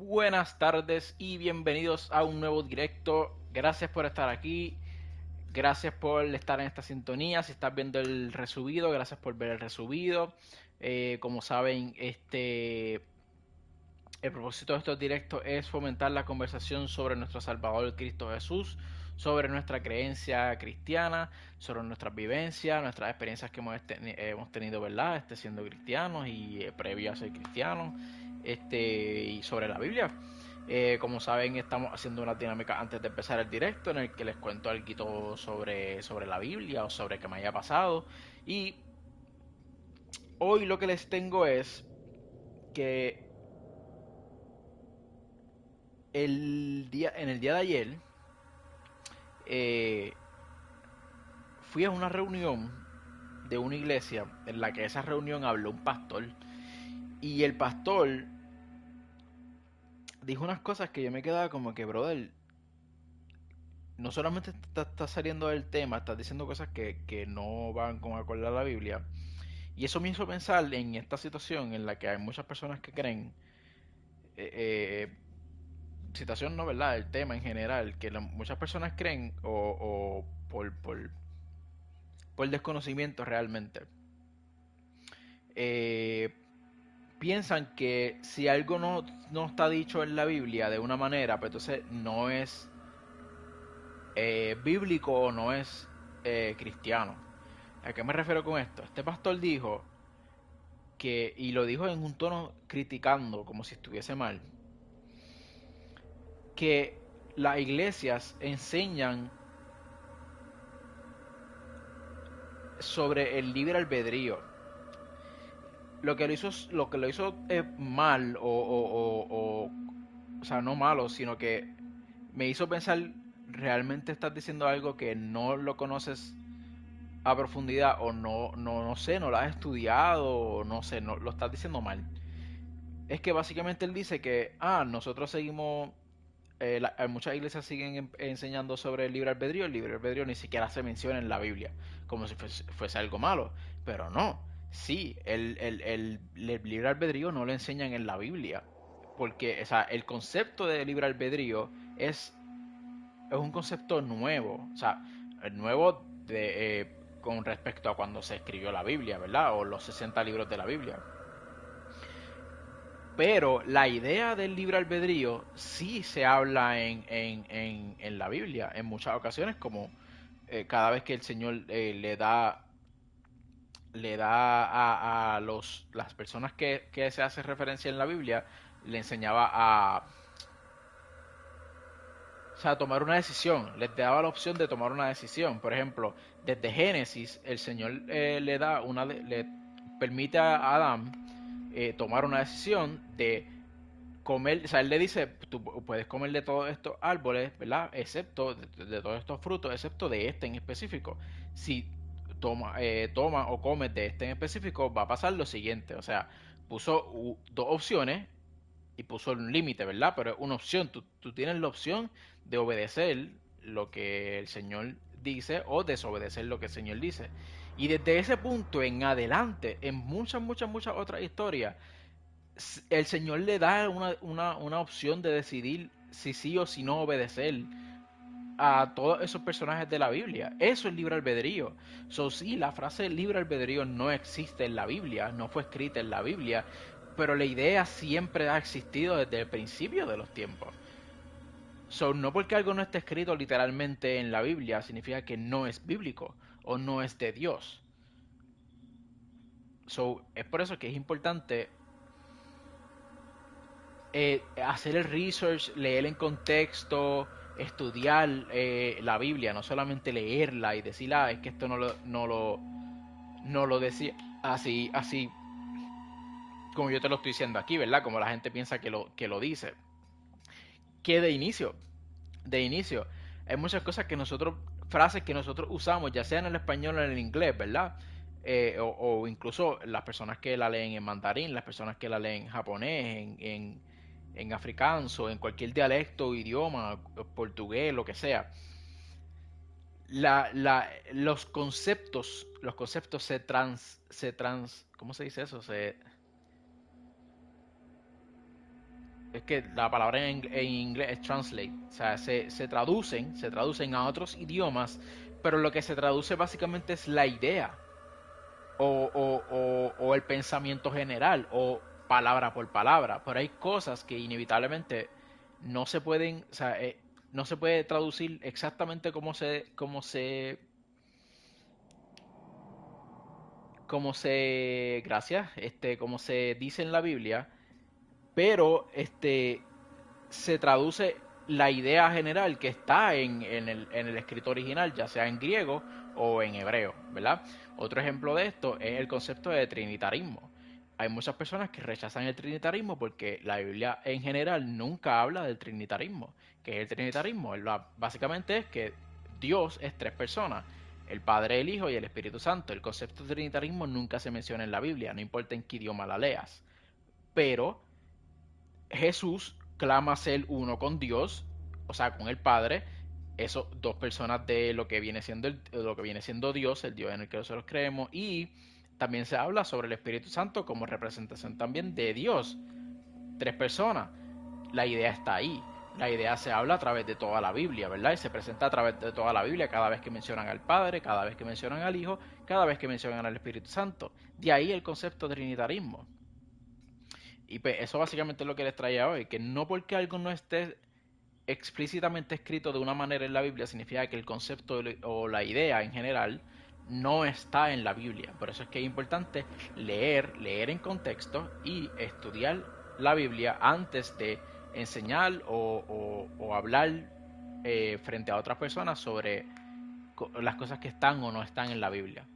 Buenas tardes y bienvenidos a un nuevo directo. Gracias por estar aquí. Gracias por estar en esta sintonía. Si estás viendo el resubido, gracias por ver el resubido. Como saben, el propósito de estos directos es fomentar la conversación sobre nuestro Salvador Cristo Jesús, sobre nuestra creencia cristiana, sobre nuestras vivencias, nuestras experiencias que hemos tenido, ¿verdad? Siendo cristianos y previo a ser cristianos, y sobre la Biblia. Como saben, estamos haciendo una dinámica antes de empezar el directo en el que les cuento algo sobre la Biblia o sobre qué me haya pasado. Y hoy lo que les tengo es que en el día de ayer eh, fui a una reunión de una iglesia en la que esa reunión habló un pastor y el pastor dijo unas cosas que yo me quedaba como que, brother, no solamente está saliendo del tema, estás diciendo cosas que no van con acorde a la Biblia. Y eso me hizo pensar en esta situación en la que hay muchas personas que creen, eh, eh, situación no, ¿verdad? El tema en general, que muchas personas creen o por desconocimiento realmente. Eh, Piensan que si algo no está dicho en la Biblia de una manera, pues entonces no es bíblico o no es cristiano. ¿A qué me refiero con esto? Este pastor dijo que, y lo dijo en un tono criticando, como si estuviese mal, que las iglesias enseñan sobre el libre albedrío. Lo que lo hizo mal o sea, no malo, sino que me hizo pensar, ¿realmente estás diciendo algo que no lo conoces a profundidad o no sé, no lo has estudiado o no sé, no lo estás diciendo mal? Es que básicamente él dice que, nosotros seguimos, muchas iglesias siguen enseñando sobre el libre albedrío ni siquiera se menciona en la Biblia, como si fuese algo malo, pero no, sí, el libre albedrío no lo enseñan en la Biblia, porque, o sea, el concepto de libre albedrío es un concepto nuevo, o sea, nuevo con respecto a cuando se escribió la Biblia, ¿verdad? O los 60 libros de la Biblia. Pero la idea del libre albedrío sí se habla en la Biblia en muchas ocasiones, como cada vez que el Señor le da las personas que se hace referencia en la Biblia, le enseñaba o sea, tomar una decisión, les daba la opción de tomar una decisión. Por ejemplo, desde Génesis, el Señor le permite a Adán tomar una decisión de comer, o sea, él le dice, tú puedes comer de todos estos árboles, ¿verdad? Excepto de todos estos frutos, excepto de este en específico. Si toma o comes de este en específico, va a pasar lo siguiente. O sea, puso dos opciones y puso un límite, ¿verdad? Pero es una opción. Tú tienes la opción de obedecer lo que el Señor dice o desobedecer lo que el Señor dice. Y desde ese punto en adelante, en muchas otras historias, el Señor le da una opción de decidir si sí o si no obedecer a todos esos personajes de la Biblia. Eso es libre albedrío. So, sí, la frase libre albedrío no existe en la Biblia, no fue escrita en la Biblia, pero la idea siempre ha existido desde el principio de los tiempos. So, no porque algo no esté escrito literalmente en la Biblia significa que no es bíblico o no es de Dios. So, es por eso que es importante hacer el research, leer en contexto, estudiar la Biblia, no solamente leerla y decir, es que esto no lo decía así como yo te lo estoy diciendo aquí, ¿verdad? Como la gente piensa que lo dice. Que de inicio, hay muchas cosas frases que nosotros usamos, ya sea en el español o en el inglés, ¿verdad? O incluso las personas que la leen en mandarín, las personas que la leen en japonés, en afrikaans o en cualquier dialecto o idioma, portugués, lo que sea. Los conceptos ¿cómo se dice eso? es que la palabra en inglés es translate, o sea, se traducen a otros idiomas, pero lo que se traduce básicamente es la idea o el pensamiento general o palabra por palabra, pero hay cosas que inevitablemente no se pueden, o sea, no se puede traducir exactamente gracias, como se dice en la Biblia, pero se traduce la idea general que está en el escrito original, ya sea en griego o en hebreo, ¿verdad? Otro ejemplo de esto es el concepto de trinitarismo. Hay muchas personas que rechazan el trinitarismo porque la Biblia en general nunca habla del trinitarismo. ¿Qué es el trinitarismo? Básicamente es que Dios es tres personas, el Padre, el Hijo y el Espíritu Santo. El concepto de trinitarismo nunca se menciona en la Biblia, no importa en qué idioma la leas. Pero Jesús clama ser uno con Dios, o sea, con el Padre, eso dos personas de lo que viene siendo lo que viene siendo Dios, el Dios en el que nosotros creemos, y también se habla sobre el Espíritu Santo como representación también de Dios, tres personas. La idea está ahí. La idea se habla a través de toda la Biblia, ¿verdad? Y se presenta a través de toda la Biblia cada vez que mencionan al Padre, cada vez que mencionan al Hijo, cada vez que mencionan al Espíritu Santo. De ahí el concepto de trinitarismo. Y pues eso básicamente es lo que les traía hoy, que no porque algo no esté explícitamente escrito de una manera en la Biblia significa que el concepto o la idea en general no está en la Biblia. Por eso es que es importante leer en contexto y estudiar la Biblia antes de enseñar o hablar frente a otras personas sobre las cosas que están o no están en la Biblia.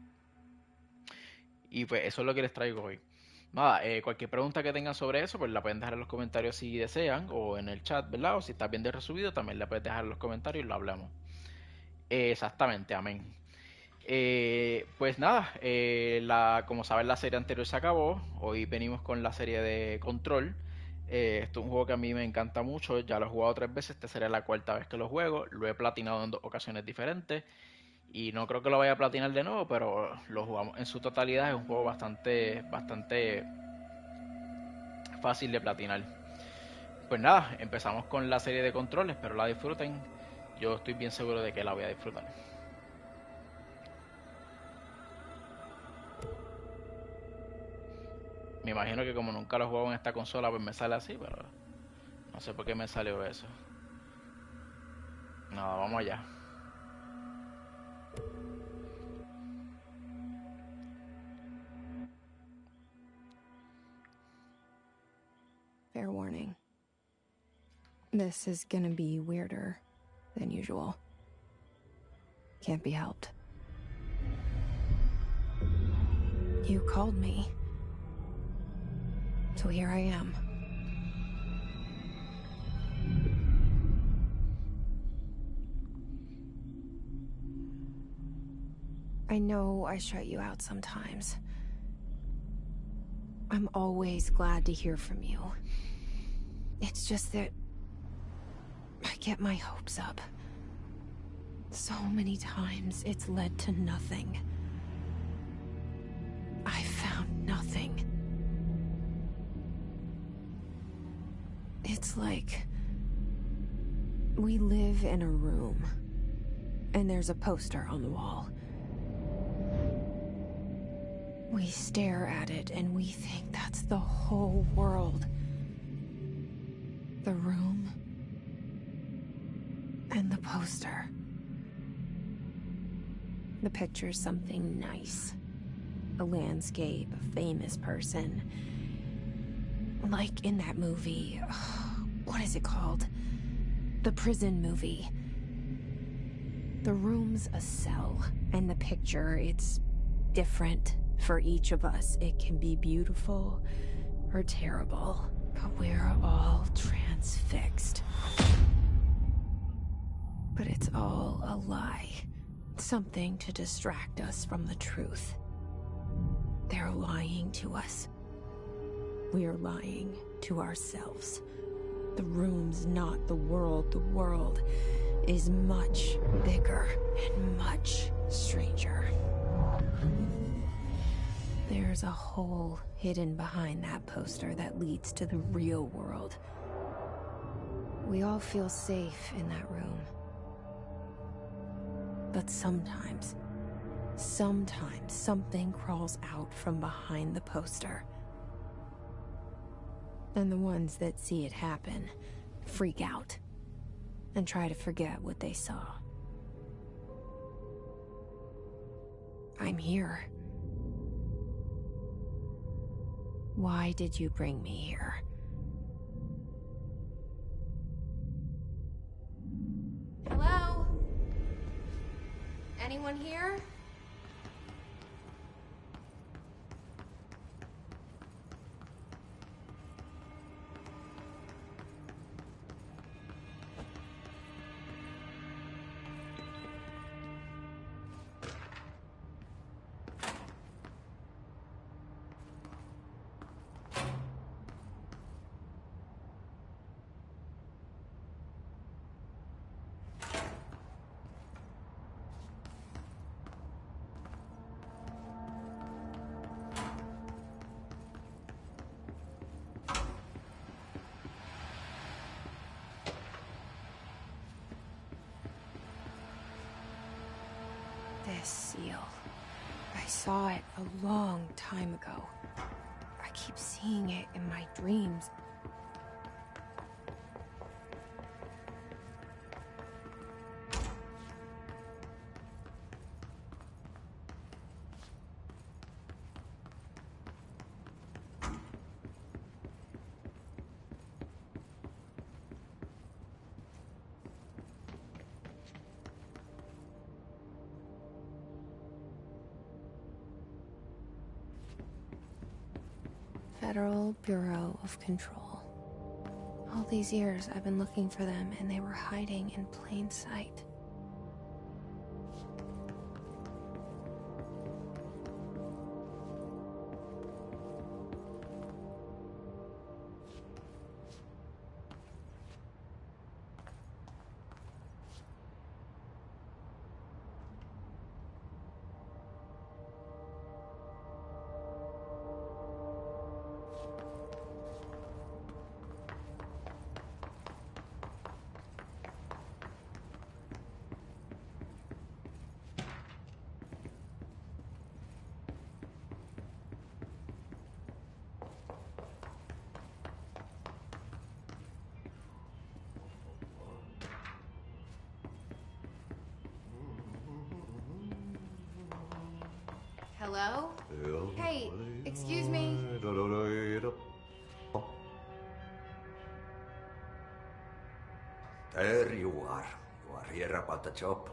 Y pues eso es lo que les traigo hoy. Nada, cualquier pregunta que tengan sobre eso, pues la pueden dejar en los comentarios si desean, o en el chat, ¿verdad? O si estás viendo el resubido, también la puedes dejar en los comentarios y lo hablamos. Exactamente, amén. Pues nada, como saben la serie anterior se acabó, hoy venimos con la serie de Control. Esto es un juego que a mí me encanta mucho, ya lo he jugado 3 veces, esta sería la cuarta vez que lo juego, lo he platinado en 2 ocasiones diferentes. Y no creo que lo vaya a platinar de nuevo, pero lo jugamos en su totalidad. Es un juego bastante fácil de platinar. Pues nada, empezamos con la serie de Control. Espero la disfruten. Yo estoy bien seguro de que la voy a disfrutar. Me imagino que como nunca lo juego en esta consola, pues me sale así, pero no sé por qué me salió eso. Nada, vamos allá. Fair warning. This is gonna be weirder than usual. Can't be helped. You called me. So here I am. I know I shut you out sometimes. I'm always glad to hear from you. It's just that I get my hopes up. So many times it's led to nothing. I found nothing. It's like we live in a room, and there's a poster on the wall. We stare at it and we think that's the whole world. The room and the poster. The picture's something nice. A landscape, a famous person. Like in that movie, what is it called? The prison movie. The room's a cell, and the picture, it's different for each of us. It can be beautiful or terrible, but we're all transfixed. But it's all a lie. Something to distract us from the truth. They're lying to us. We're lying to ourselves. The room's not the world. The world is much bigger and much stranger. There's a hole hidden behind that poster that leads to the real world. We all feel safe in that room. But sometimes something crawls out from behind the poster. And the ones that see it happen freak out and try to forget what they saw. I'm here. Why did you bring me here? Hello? Anyone here? This seal. I saw it a long time ago. I keep seeing it in my dreams. Federal Bureau of Control. All these years I've been looking for them and they were hiding in plain sight. Hello? Hey, excuse me. There you are. You are here about the job.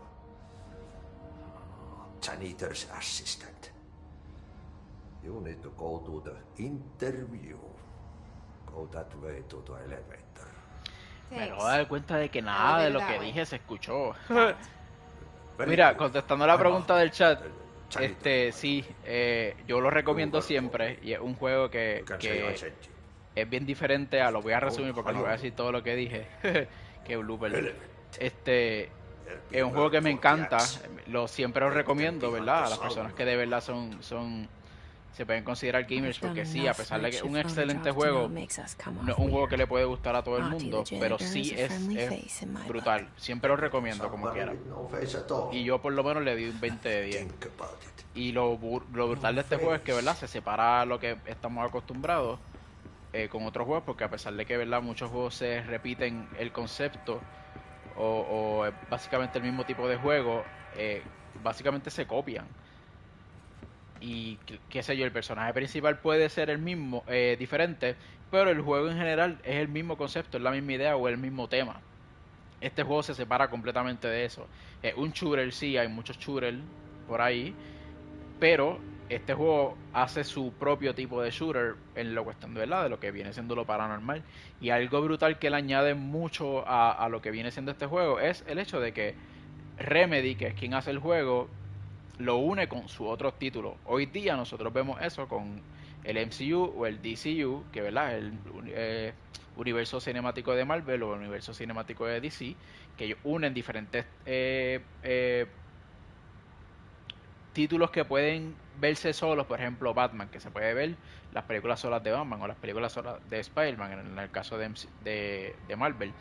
Janitor's assistant. You need to go to the interview. Go that way to the elevator. Me acabo de dar cuenta de que nada de lo que dije se escuchó. Mira, contestando la pregunta del chat, sí, yo lo recomiendo siempre y es un juego que es bien diferente a, lo voy a resumir porque no voy a decir todo lo que dije, que blooper. Es un juego que me encanta, siempre lo recomiendo, ¿verdad? A las personas que de verdad se pueden considerar gamers, porque sí, a pesar de que es un excelente juego, no es un juego que le puede gustar a todo el mundo, pero sí es brutal. Siempre lo recomiendo como quiera. Y yo por lo menos le di un 20 de 10. Y lo brutal de este juego es que, ¿verdad?, se separa lo que estamos acostumbrados con otros juegos, porque a pesar de que, ¿verdad?, muchos juegos se repiten el concepto o es básicamente el mismo tipo de juego, básicamente se copian. Y qué sé yo, el personaje principal puede ser el mismo, diferente, pero el juego en general es el mismo concepto, es la misma idea o el mismo tema. Este juego se separa completamente de eso. Es un shooter, sí, hay muchos shooters por ahí, pero este juego hace su propio tipo de shooter en la cuestión de verdad, de lo que viene siendo lo paranormal. Y algo brutal que le añade mucho a lo que viene siendo este juego es el hecho de que Remedy, que es quien hace el juego, lo une con su otro título. Hoy día nosotros vemos eso con el MCU o el DCU, que, ¿verdad?, el universo cinemático de Marvel o el universo cinemático de DC, que ellos unen diferentes títulos que pueden verse solos. Por ejemplo, Batman, que se puede ver las películas solas de Batman o las películas solas de Spider-Man en el caso de Marvel.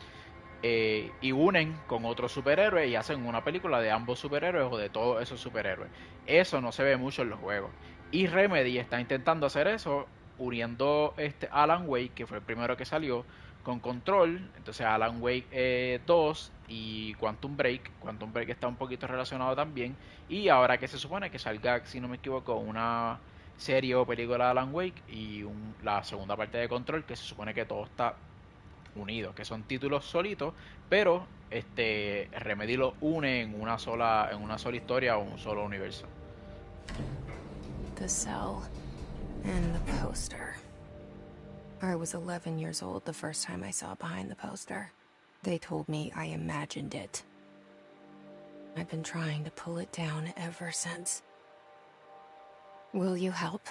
y unen con otros superhéroes y hacen una película de ambos superhéroes o de todos esos superhéroes. Eso no se ve mucho en los juegos. Y Remedy está intentando hacer eso uniendo Alan Wake, que fue el primero que salió, con Control. Entonces Alan Wake 2 y Quantum Break. Quantum Break está un poquito relacionado también. Y ahora que se supone que salga, si no me equivoco, una serie o película de Alan Wake y la segunda parte de Control, que se supone que todo está unidos, que son títulos solitos, pero Remedy los une en una sola historia o un solo universo. The cell and the poster. I was 11 years old the first time I saw behind the poster. They told me I imagined it. I've been trying to pull it down ever since. Will you help?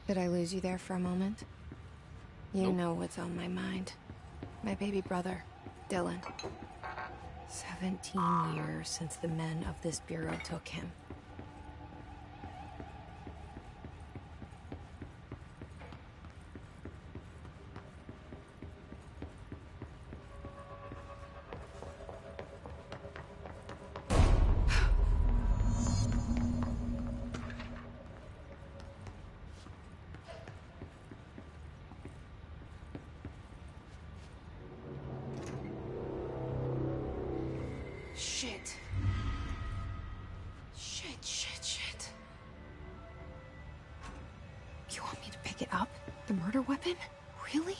Did I lose you there for a moment? You Nope. know what's on my mind. My baby brother, Dylan. 17 years since the men of this bureau took him. Shit. Shit. You want me to pick it up? The murder weapon? Really?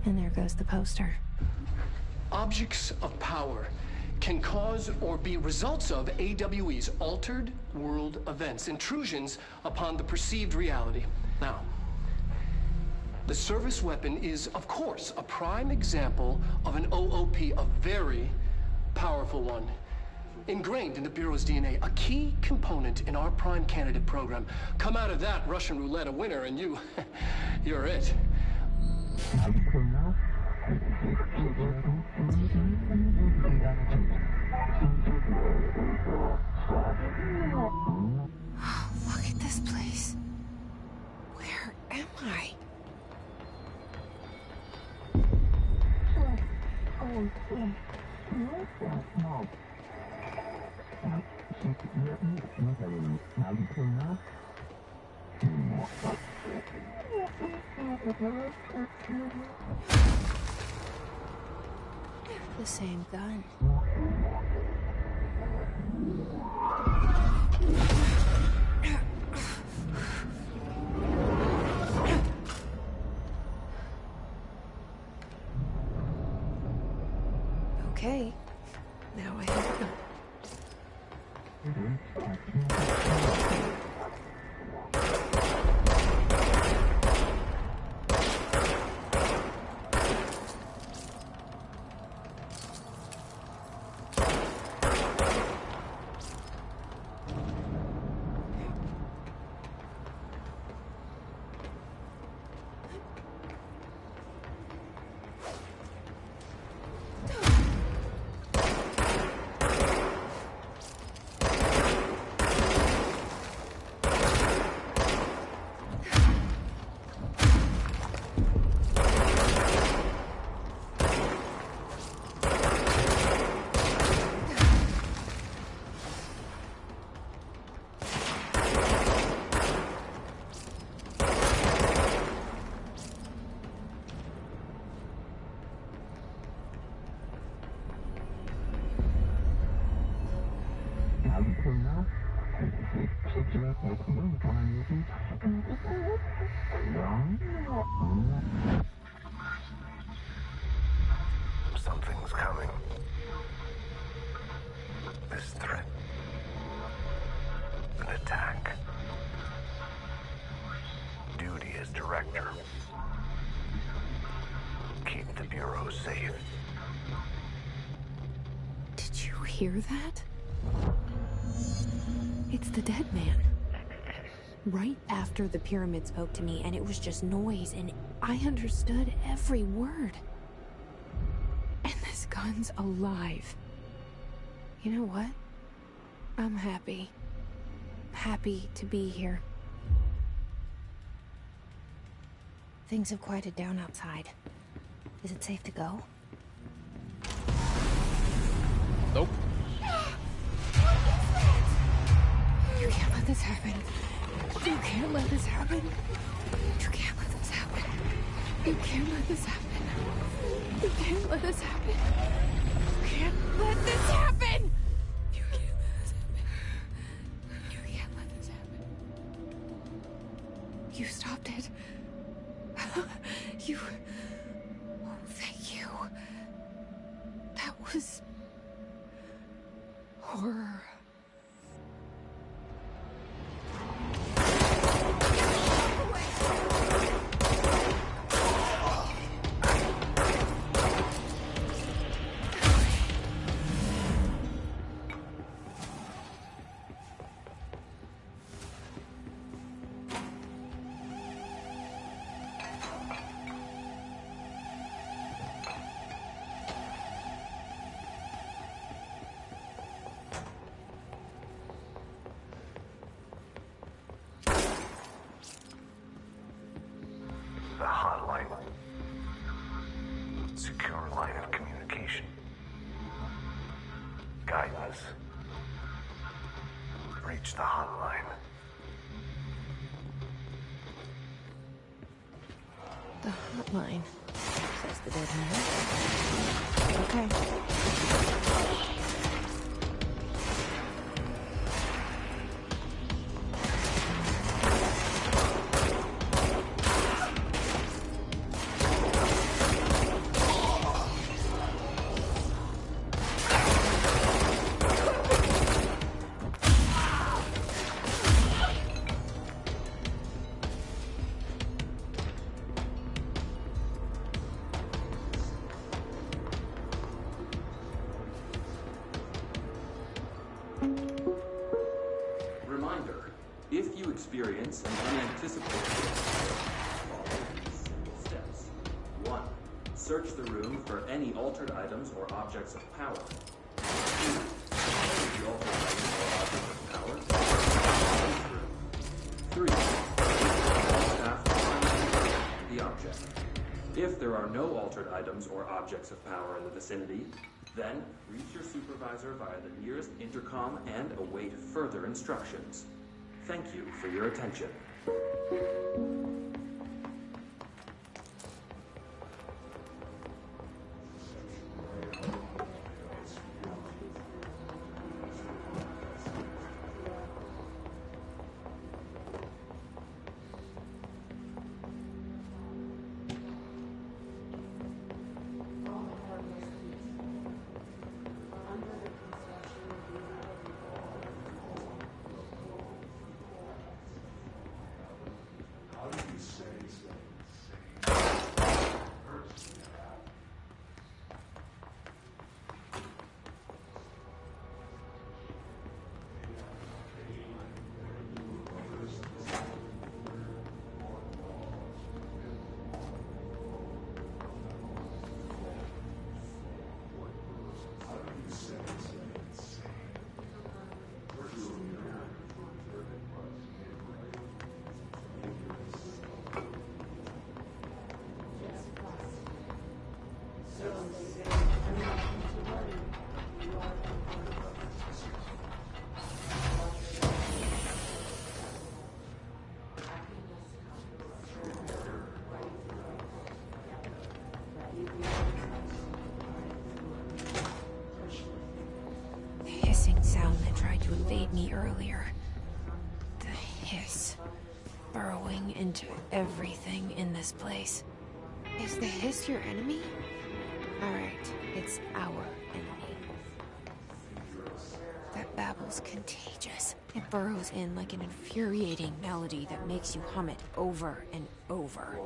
And there goes the poster. Objects of power can cause or be results of AWE's altered world events, intrusions upon the perceived reality. Now, the service weapon is, of course, a prime example of an OOP, a very powerful one. Ingrained in the Bureau's DNA, a key component in our prime candidate program. Come out of that Russian roulette a winner and you're it. Look at this place. Where am I? The same gun. Okay. Now I have to go. Something's coming. This threat. An attack. Duty as director. Keep the Bureau safe. Did you hear that? It's the dead man. Right after the pyramid spoke to me, and it was just noise, and I understood every word. And this gun's alive. You know what? I'm happy. Happy to be here. Things have quieted down outside. Is it safe to go? Nope. You can't let this happen. You can't let this happen. You can't let this happen. You can't let this happen. You can't let this happen. You can't let this happen. You can't let this happen. You can't let this happen. You stopped it. You... Oh, thank you. That was... horror. The hotline. Secure line of communication. Guidance. Reach the hotline. The hotline, says the dead man. Okay. If you experience an unanticipated follow these simple steps. 1. Search the room for any altered items or objects of power. 2. The altered items or objects of power. 3. Staff find the object. If there are no altered items or objects of power in the vicinity, then reach your supervisor via the nearest intercom and await further instructions. Thank you for your attention. The hissing sound that tried to invade me earlier. hiss, burrowing into everything in this place. Is the hiss your enemy? Alright, it's our enemy. That babble's contagious. It burrows in like an infuriating melody that makes you hum it over and over.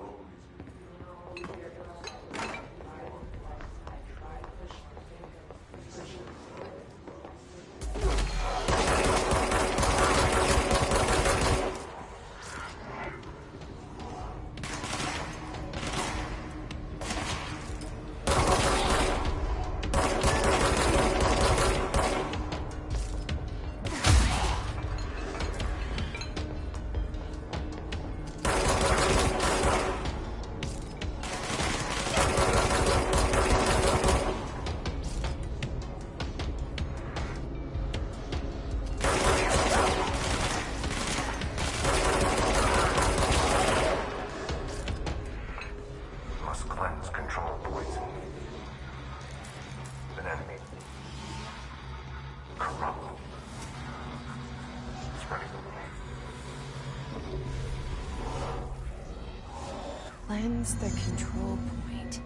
Cleanse the control point.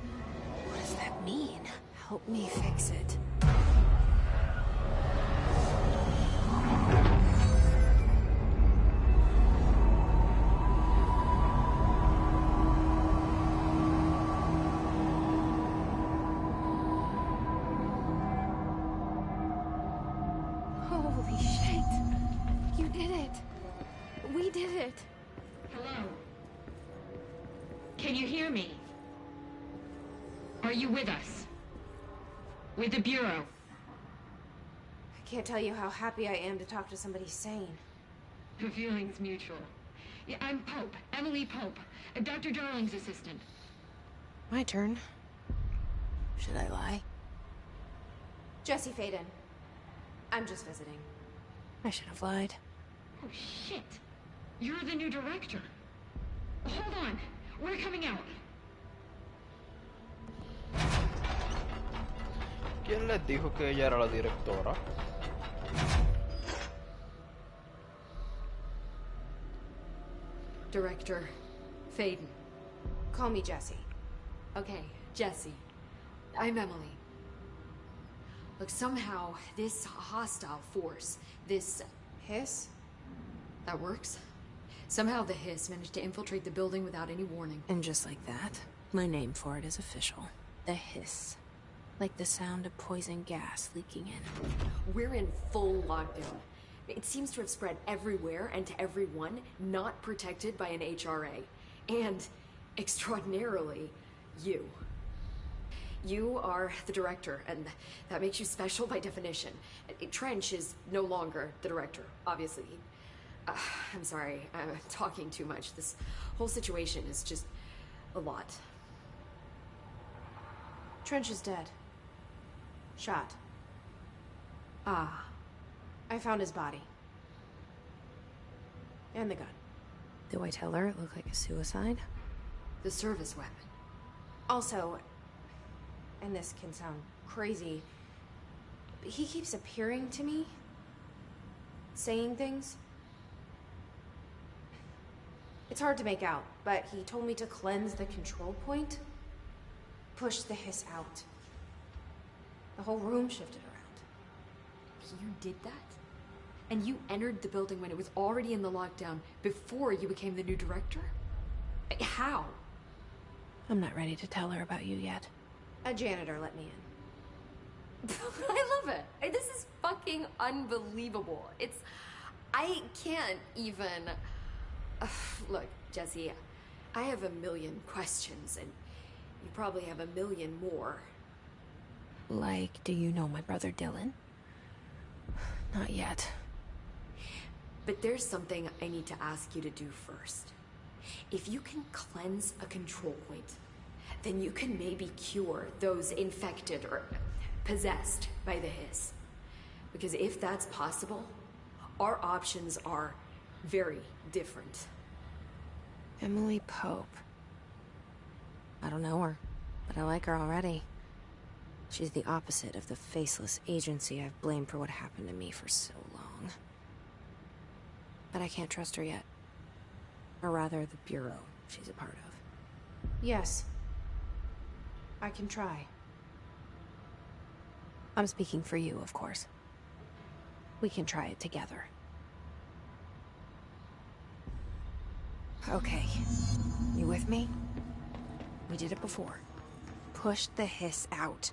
What does that mean? Help me fix it. Holy shit! You did it! We did it! Hello? Can you hear me? Are you with us? With the Bureau? I can't tell you how happy I am to talk to somebody sane. The feeling's mutual. Yeah, I'm Pope, Emily Pope, Dr. Darling's assistant. My turn. Should I lie? Jesse Faden. I'm just visiting. I should have lied. Oh, shit. You're the new director. Hold on. We're coming out. ¿Quién les dijo que ella era la directora? Director Faden. Call me Jesse. Okay, Jesse. I'm Emily. Look, somehow this hostile force, this Hiss? that works. Somehow the hiss managed to infiltrate the building without any warning. And just like that, my name for it is official. The hiss. Like the sound of poison gas leaking in. We're in full lockdown. It seems to have spread everywhere and to everyone not protected by an HRA. And, extraordinarily, you. You are the director, and that makes you special by definition. Trench is no longer the director, obviously. I'm sorry, I'm talking too much. This whole situation is just a lot. Trench is dead. Shot. Ah. I found his body. And the gun. Do I tell her it looked like a suicide? The service weapon. Also, and this can sound crazy, but he keeps appearing to me. Saying things. It's hard to make out, but he told me to cleanse the control point. Push the hiss out. The whole room shifted around. You did that? And you entered the building when it was already in the lockdown before you became the new director? How? I'm not ready to tell her about you yet. A janitor let me in. I love it. This is fucking unbelievable. I can't even... Look, Jesse, I have a million questions, and you probably have a million more. Like, do you know my brother Dylan? Not yet. But there's something I need to ask you to do first. If you can cleanse a control point, then you can maybe cure those infected or possessed by the hiss. Because if that's possible, our options are very different. Emily Pope. I don't know her, but I like her already. She's the opposite of the faceless agency I've blamed for what happened to me for so long. but I can't trust her yet. Or rather, the Bureau she's a part of. Yes. I can try. I'm speaking for you, of course. We can try it together. Okay. You with me? We did it before. Push the hiss out.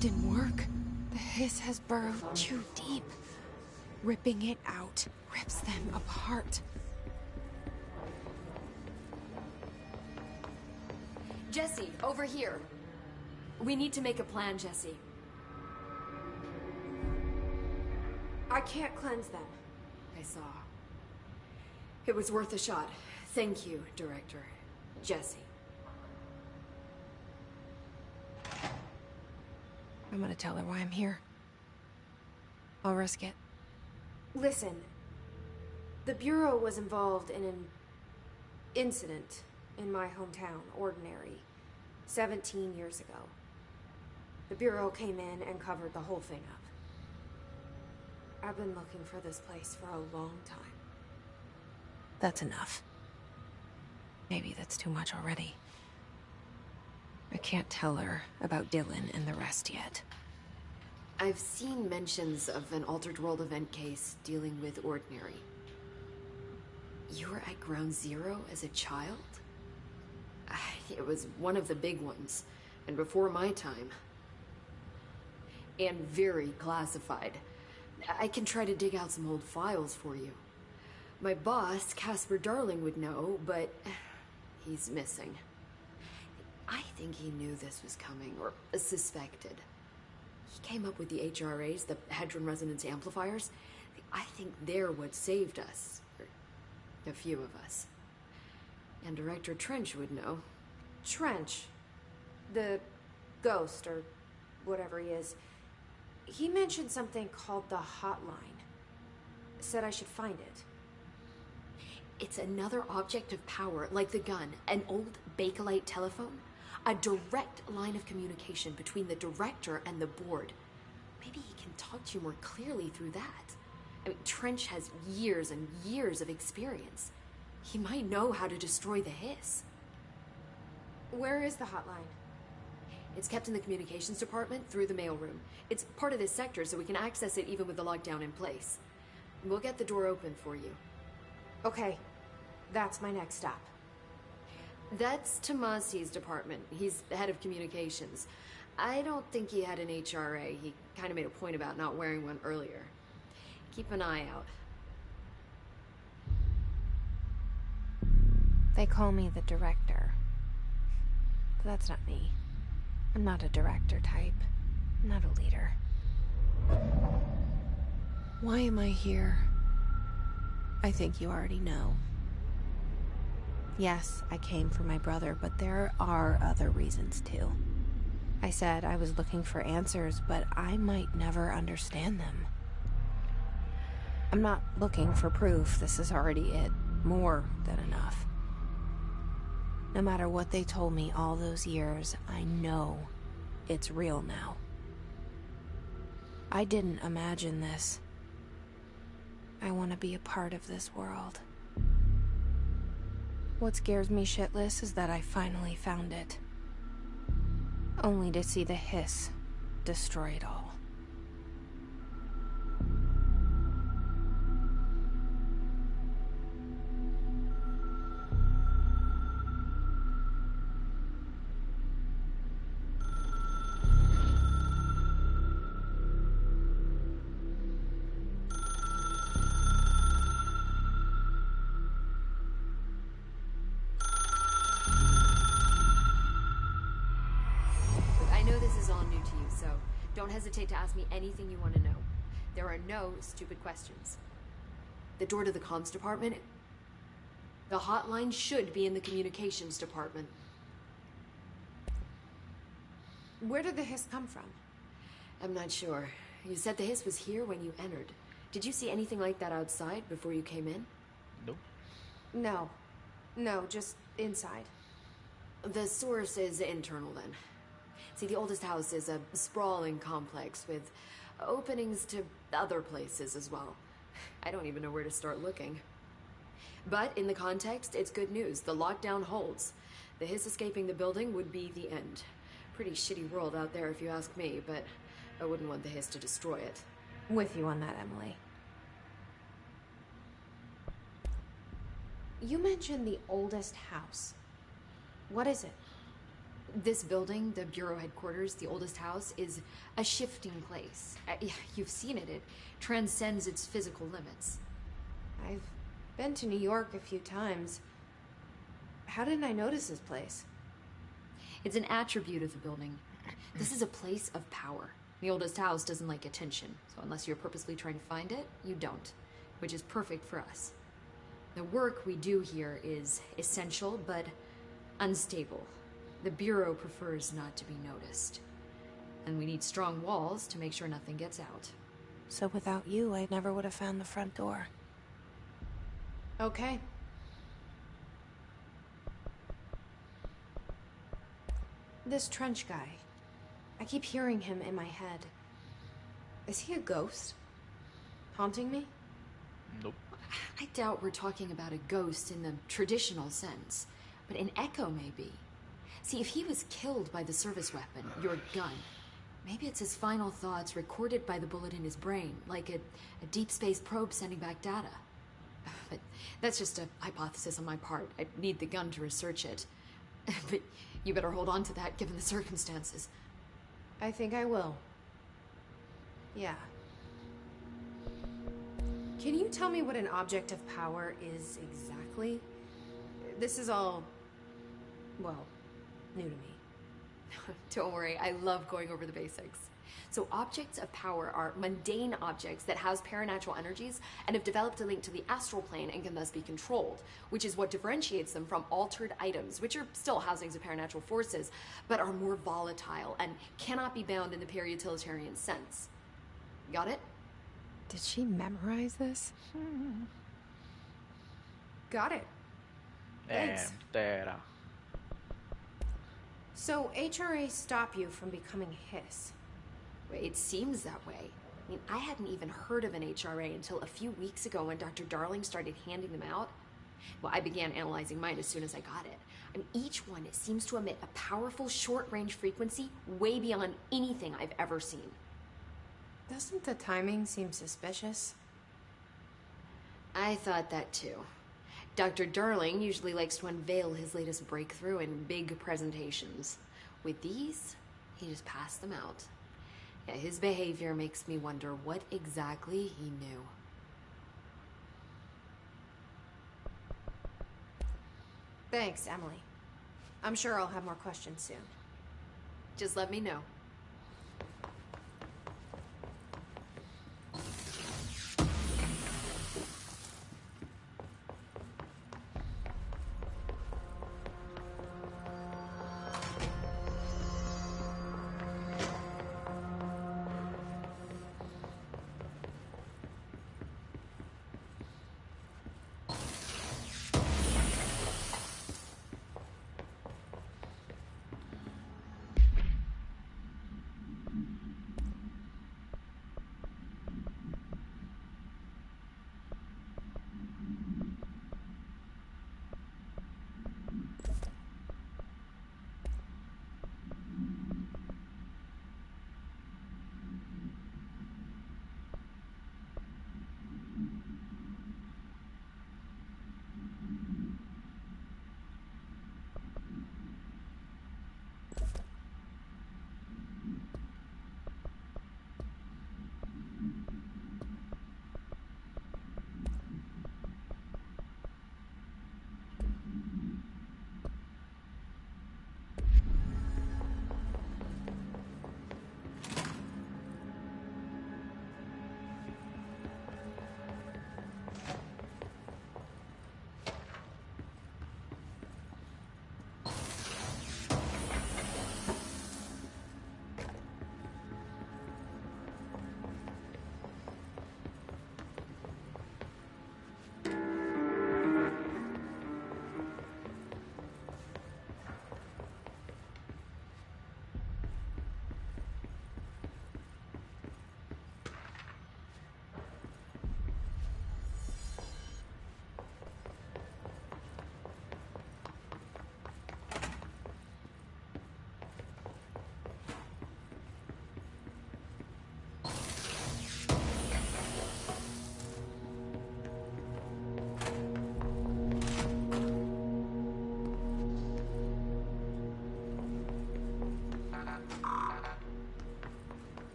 It didn't work. The hiss has burrowed too deep. Ripping it out rips them apart. Jesse, over here. We need to make a plan, Jesse. I can't cleanse them. I saw. It was worth a shot. Thank you, Director. Jesse. I'm gonna tell her why I'm here. I'll risk it. Listen. The Bureau was involved in an incident in my hometown, Ordinary, 17 years ago. The Bureau came in and covered the whole thing up. I've been looking for this place for a long time. That's enough. Maybe that's too much already. I can't tell her about Dylan and the rest yet. I've seen mentions of an Altered World event case dealing with Ordinary. You were at Ground Zero as a child? It was one of the big ones, and before my time. And very classified. I can try to dig out some old files for you. My boss, Casper Darling, would know, but he's missing. I think he knew this was coming, or suspected. He came up with the HRAs, the Hadron Resonance Amplifiers. I think they're what saved us. Or a few of us. And Director Trench would know. Trench. The ghost, or whatever he is. He mentioned something called the Hotline. Said I should find it. It's another object of power, like the gun, an old Bakelite telephone. A direct line of communication between the Director and the board. Maybe he can talk to you more clearly through that. I mean, Trench has years and years of experience. He might know how to destroy the hiss. Where is the hotline? It's kept in the communications department through the mailroom. It's part of this sector, so we can access it even with the lockdown in place. We'll get the door open for you. Okay, that's my next stop. That's Tomasi's department. He's the head of communications. I don't think he had an HRA. He kind of made a point about not wearing one earlier. Keep an eye out. They call me the Director. But that's not me. I'm not a director type. I'm not a leader. Why am I here? I think you already know. Yes, I came for my brother, but there are other reasons too. I said I was looking for answers, but I might never understand them. I'm not looking for proof. This is already it. More than enough. No matter what they told me all those years, I know it's real now. I didn't imagine this. I want to be a part of this world. What scares me shitless is that I finally found it. Only to see the hiss destroy it all. Don't hesitate to ask me anything you want to know. There are no stupid questions. The door to the comms department? The hotline should be in the communications department. Where did the hiss come from? I'm not sure. You said the hiss was here when you entered. Did you see anything like that outside before you came in? Nope. No, just inside. The source is internal then. See, the oldest house is a sprawling complex with openings to other places as well. I don't even know where to start looking. But in the context, it's good news. The lockdown holds. The hiss escaping the building would be the end. Pretty shitty world out there if you ask me, but I wouldn't want the hiss to destroy it. With you on that, Emily. You mentioned the oldest house. What is it? This building, the Bureau headquarters, the oldest house, is a shifting place. You've seen it. It transcends its physical limits. I've been to New York a few times. How didn't I notice this place? It's an attribute of the building. This is a place of power. The oldest house doesn't like attention, so unless you're purposely trying to find it, you don't, which is perfect for us. The work we do here is essential, but unstable. The Bureau prefers not to be noticed. And we need strong walls to make sure nothing gets out. So without you, I never would have found the front door. Okay. This Trench guy. I keep hearing him in my head. Is he a ghost? Haunting me? Nope. I doubt we're talking about a ghost in the traditional sense, but an echo maybe. See, if he was killed by the service weapon, your gun, maybe it's his final thoughts recorded by the bullet in his brain, like a deep space probe sending back data. But that's just a hypothesis on my part. I'd need the gun to research it. But you better hold on to that given the circumstances. I think I will. Yeah. Can you tell me what an object of power is exactly? This is all, well, new to me. Don't worry, I love going over the basics. So objects of power are mundane objects that house paranatural energies and have developed a link to the astral plane and can thus be controlled, which is what differentiates them from altered items, which are still housings of paranatural forces, but are more volatile and cannot be bound in the pure utilitarian sense. Got it? Did she memorize this? Got it. Thanks. Entera. So HRA stop you from becoming Hiss? It seems that way. I mean, I hadn't even heard of an HRA until a few weeks ago when Dr. Darling started handing them out. Well, I began analyzing mine as soon as I got it. I mean, each one seems to emit a powerful short-range frequency way beyond anything I've ever seen. Doesn't the timing seem suspicious? I thought that too. Dr. Darling usually likes to unveil his latest breakthrough in big presentations. With these, he just passed them out. Yeah, his behavior makes me wonder what exactly he knew. Thanks, Emily. I'm sure I'll have more questions soon. Just let me know.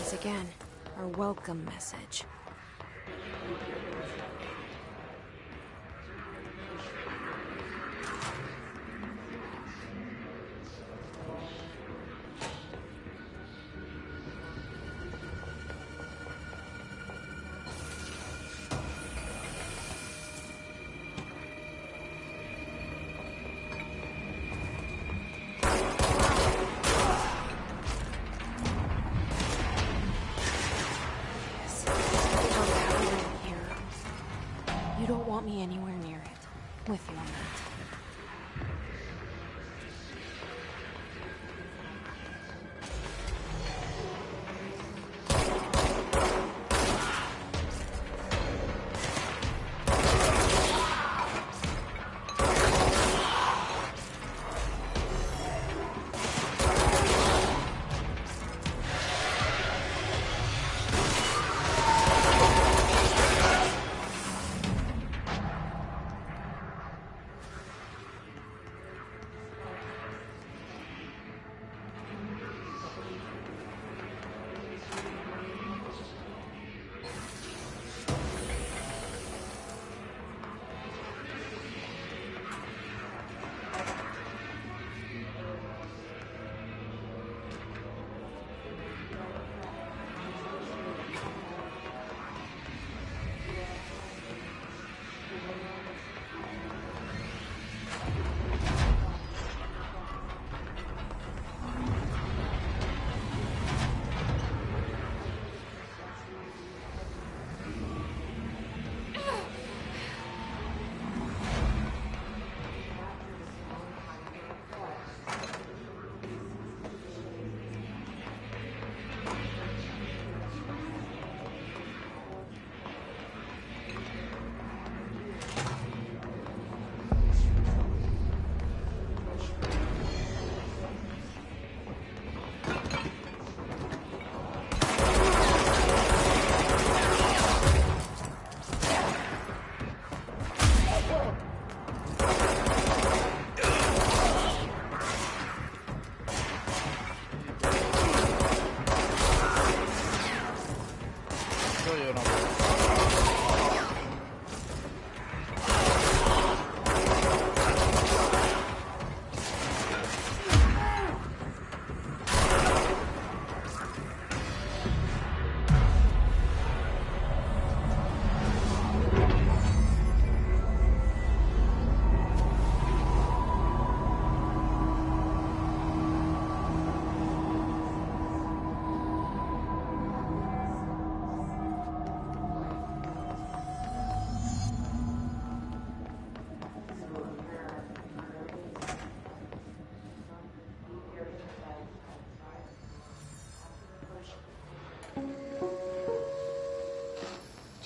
is again. Our welcome message. Me anywhere near it. With you on that.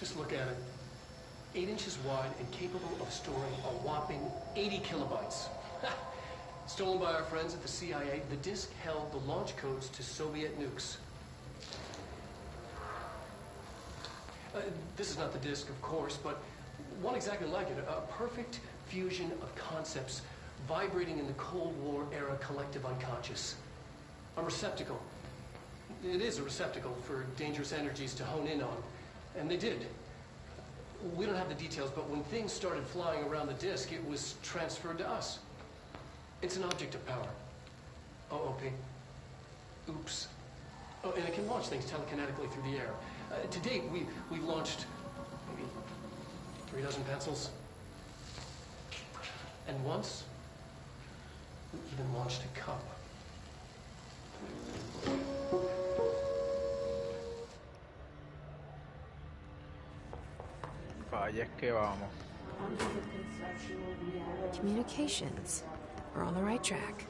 Just look at it. 8 inches wide and capable of storing a whopping 80 kilobytes. Stolen by our friends at the CIA, the disk held the launch codes to Soviet nukes. This is not the disk, of course, but one exactly like it. A perfect fusion of concepts vibrating in the Cold War era collective unconscious. A receptacle. It is a receptacle for dangerous energies to hone in on. And they did. We don't have the details, but when things started flying around the disk, it was transferred to us. It's an object of power. OOP. Oops. Oh, and it can launch things telekinetically through the air. To date, we've launched maybe 3 dozen pencils. And once, we even launched a cup. Vaya, es que vamos. Communications. We're on the right track.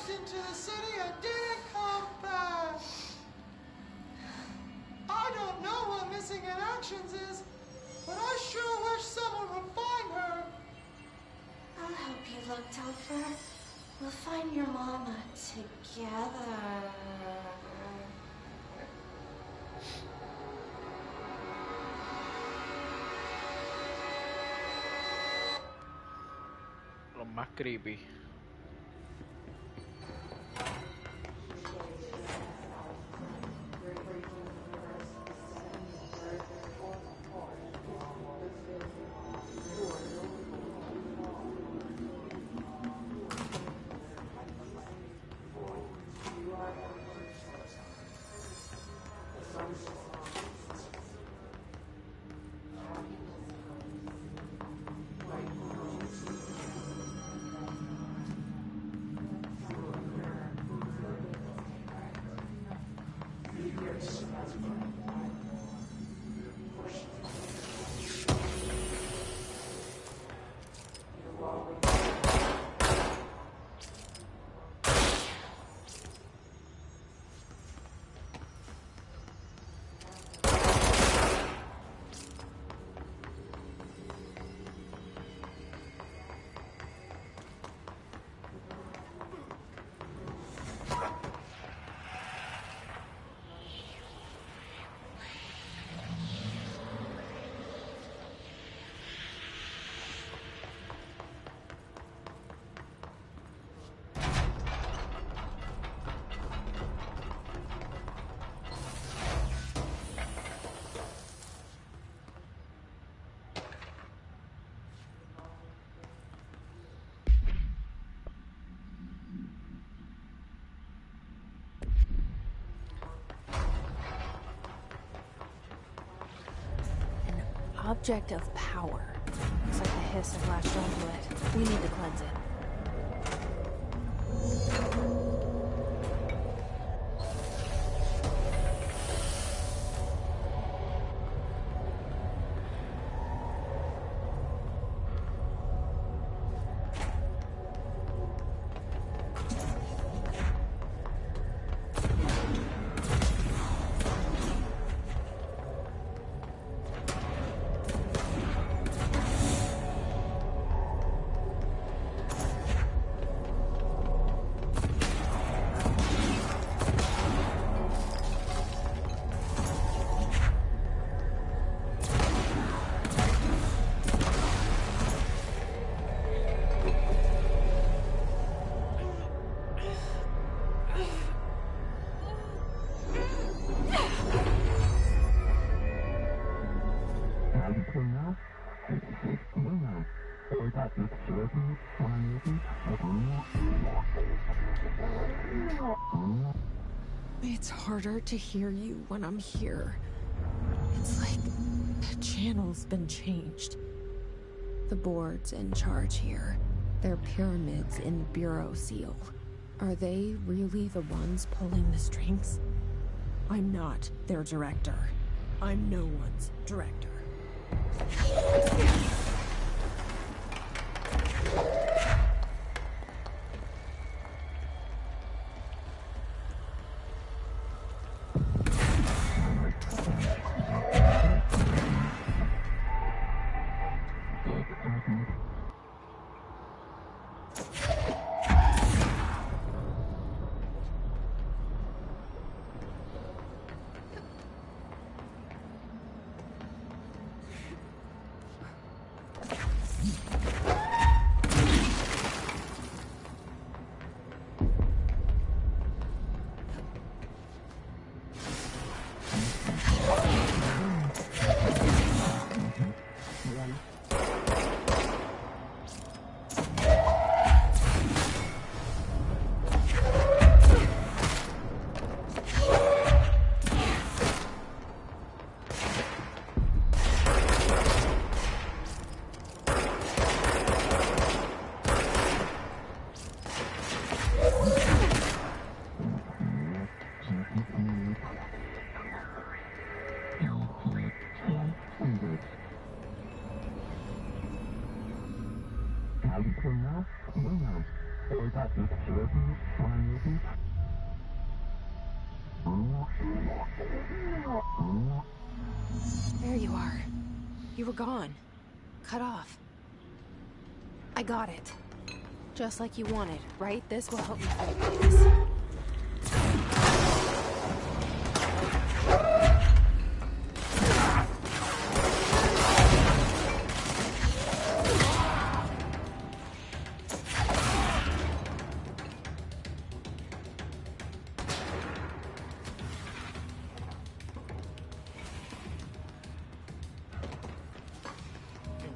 left into the city and didn't come back. I don't know what missing in actions is, but I sure wish someone would find her. I'll help you look, Topher. We'll find your mama together. Lo más creepy. Object of power. Looks like the hiss have latched onto it. We need to cleanse it. It's harder to hear you when I'm here. It's like the channel's been changed. The board's in charge here. They're pyramids in the Bureau seal. Are they really the ones pulling the strings? I'm not their director. I'm no one's director. You were gone. Cut off. I got it. Just like you wanted, right? This will help me fight this.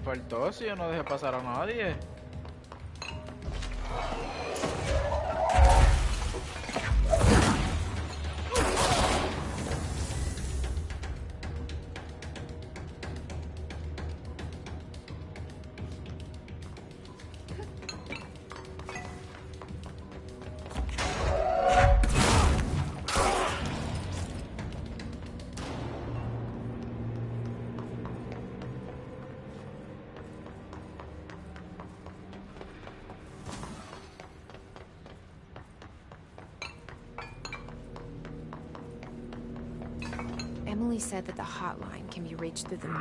Faltó si yo no dejé pasar a nadie. Emily said that the hotline can be reached through the mail.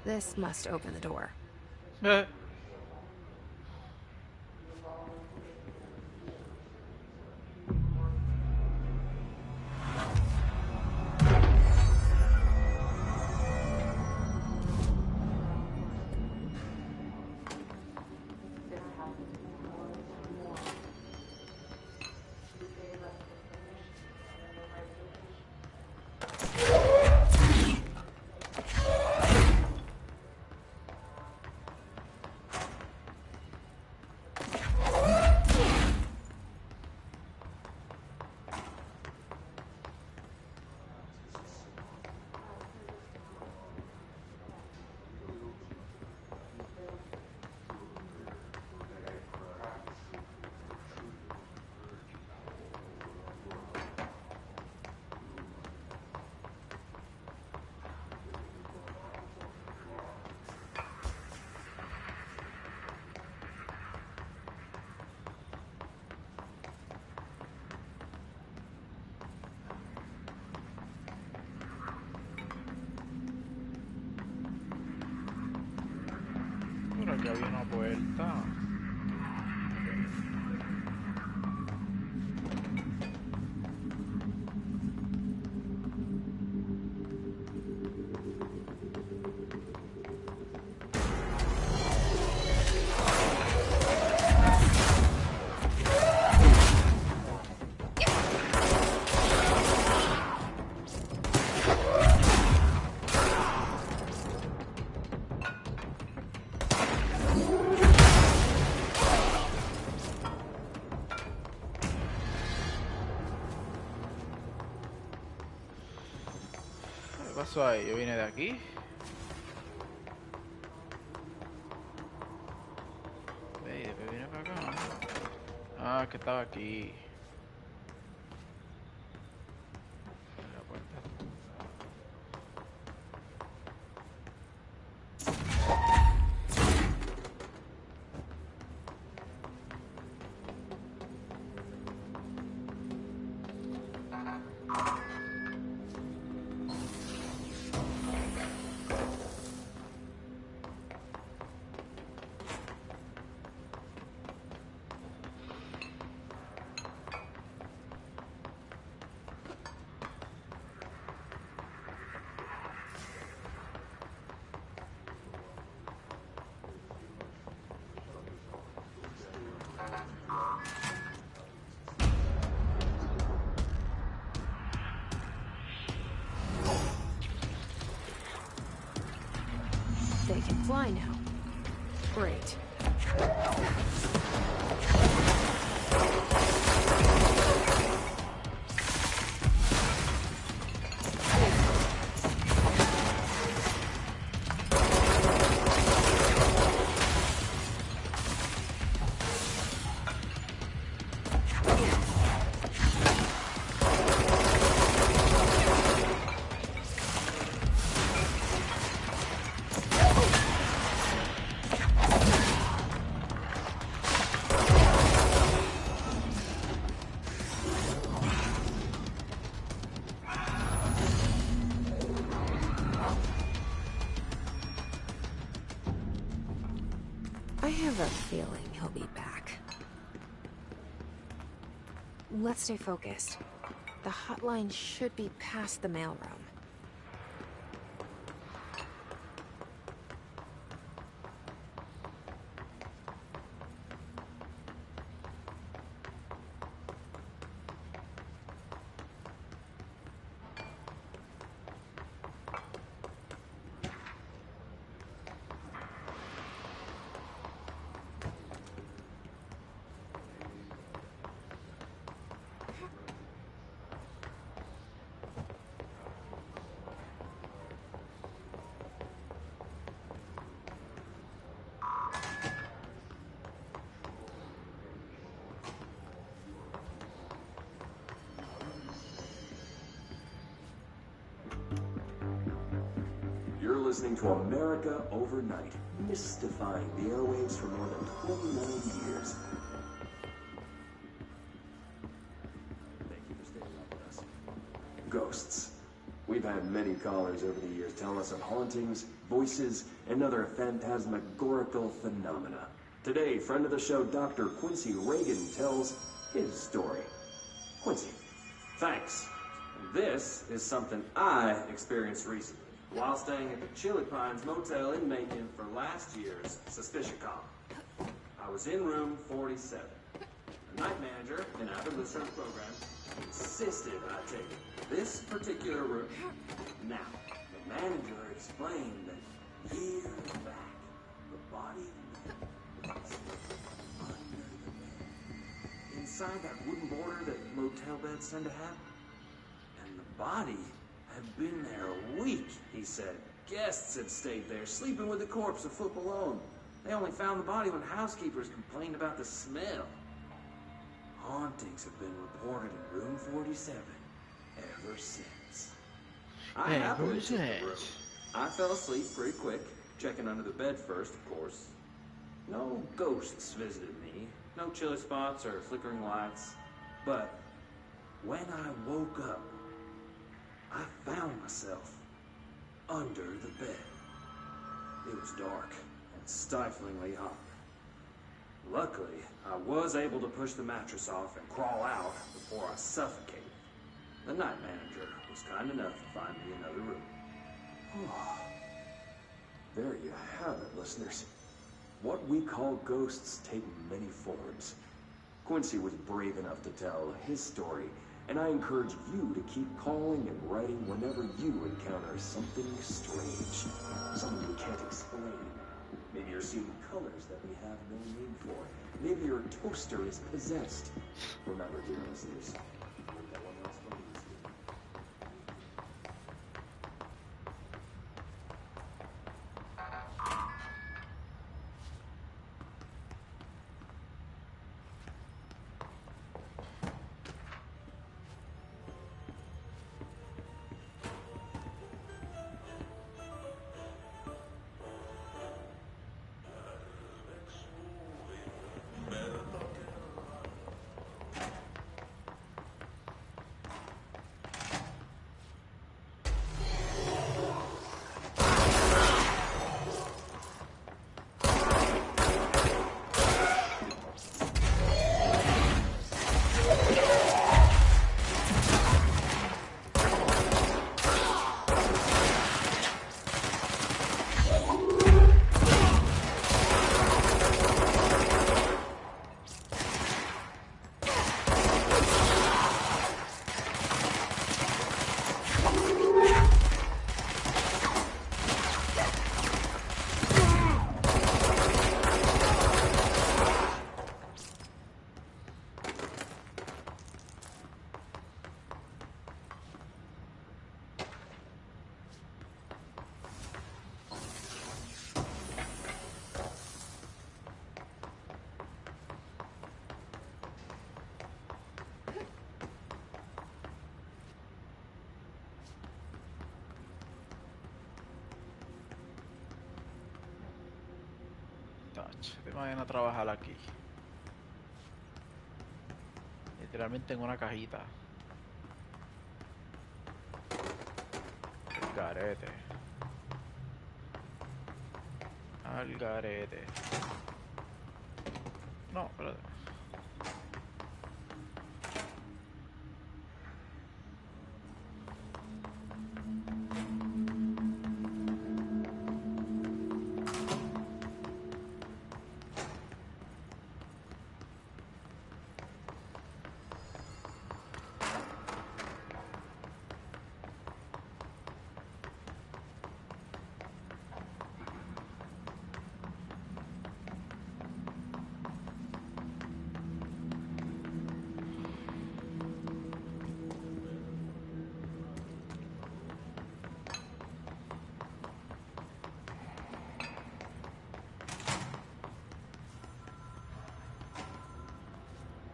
This must open the door. Aquí había una puerta. pasó ahí? Yo vine de aquí. Ey, después vine para acá. Ah, que estaba aquí. La puerta. They can fly now. Great. I have a feeling he'll be back. Let's stay focused. The hotline should be past the mailroom. You're listening to America Overnight, mystifying the airwaves for more than 29 years. Thank you for staying up with us. Ghosts. We've had many callers over the years telling us of hauntings, voices, and other phantasmagorical phenomena. Today, friend of the show, Dr. Quincy Reagan, tells his story. Quincy, thanks. This is something I experienced recently while staying at the Chili Pines Motel in Macon for last year's SuspiciaCon. I was in room 47. The night manager, an avid listener to the program, insisted I take this particular room. Now, the manager explained that years back, the body was under the bed. Inside that wooden border that motel beds tend to have. And the body had been there a week, he said. Guests had stayed there, sleeping with the corpse a foot below them. They only found the body when housekeepers complained about the smell. Hauntings have been reported in room 47 ever since. I happily took the room. I fell asleep pretty quick, checking under the bed first, of course. No ghosts visited me, no chilly spots or flickering lights. But when I woke up, I found myself under the bed. It was dark and stiflingly hot. Luckily, I was able to push the mattress off and crawl out before I suffocated. The night manager was kind enough to find me another room. There you have it, listeners. What we call ghosts take many forms. Quincy was brave enough to tell his story, and I encourage you to keep calling and writing whenever you encounter something strange, something you can't explain. Maybe you're seeing colors that we have no name for. Maybe your toaster is possessed. Remember, dear listeners, that one last one is ¿Te imaginas trabajar aquí? Literalmente en una cajita. El garete. Al garete. No, espérate.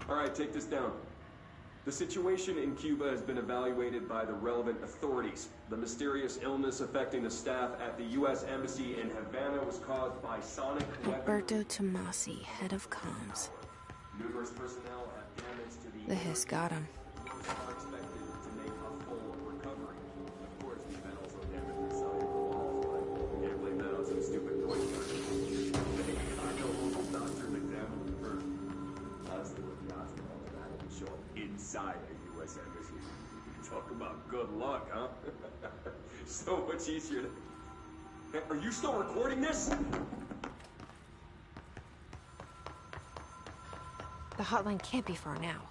All right, take this down. The situation in Cuba has been evaluated by the relevant authorities. The mysterious illness affecting the staff at the U.S. Embassy in Havana was caused by sonic weapons. Alberto Tomasi, head of comms. Numerous personnel have damage to the... The hiss got him. Are expected to make a full recovery. Of course, the event also damaged the cellular walls, but can't blame that on some stupid noise. I know local doctors examined the first. Honestly, with the odds of all that would show up inside a U.S. Embassy. Talk about good luck, huh? So much easier to... Are you still recording this? The hotline can't be far now.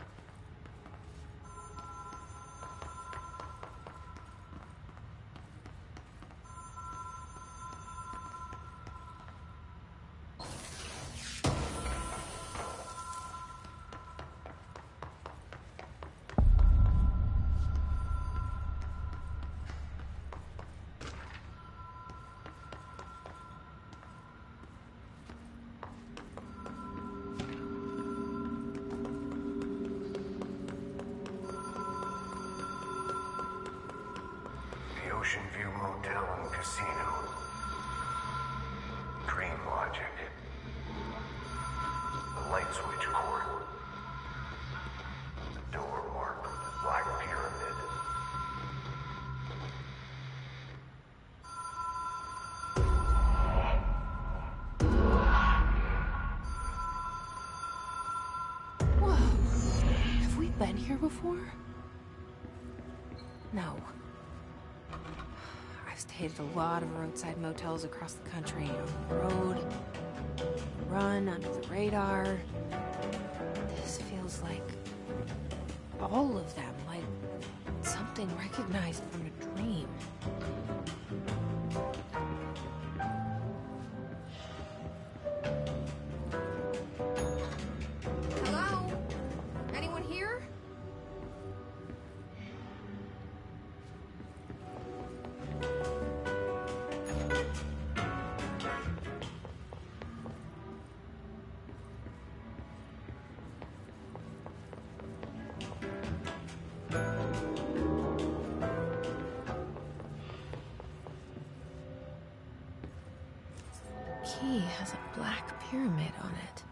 Ocean View Motel and Casino. Dream Logic. The light switch cord. The door marked with the Black Pyramid. Whoa. Have we been here before? No. Stayed at a lot of roadside motels across the country, on the road, run under the radar. This feels like all of them, like something recognized from a dream. Hello? Anyone here? Key has a black pyramid on it.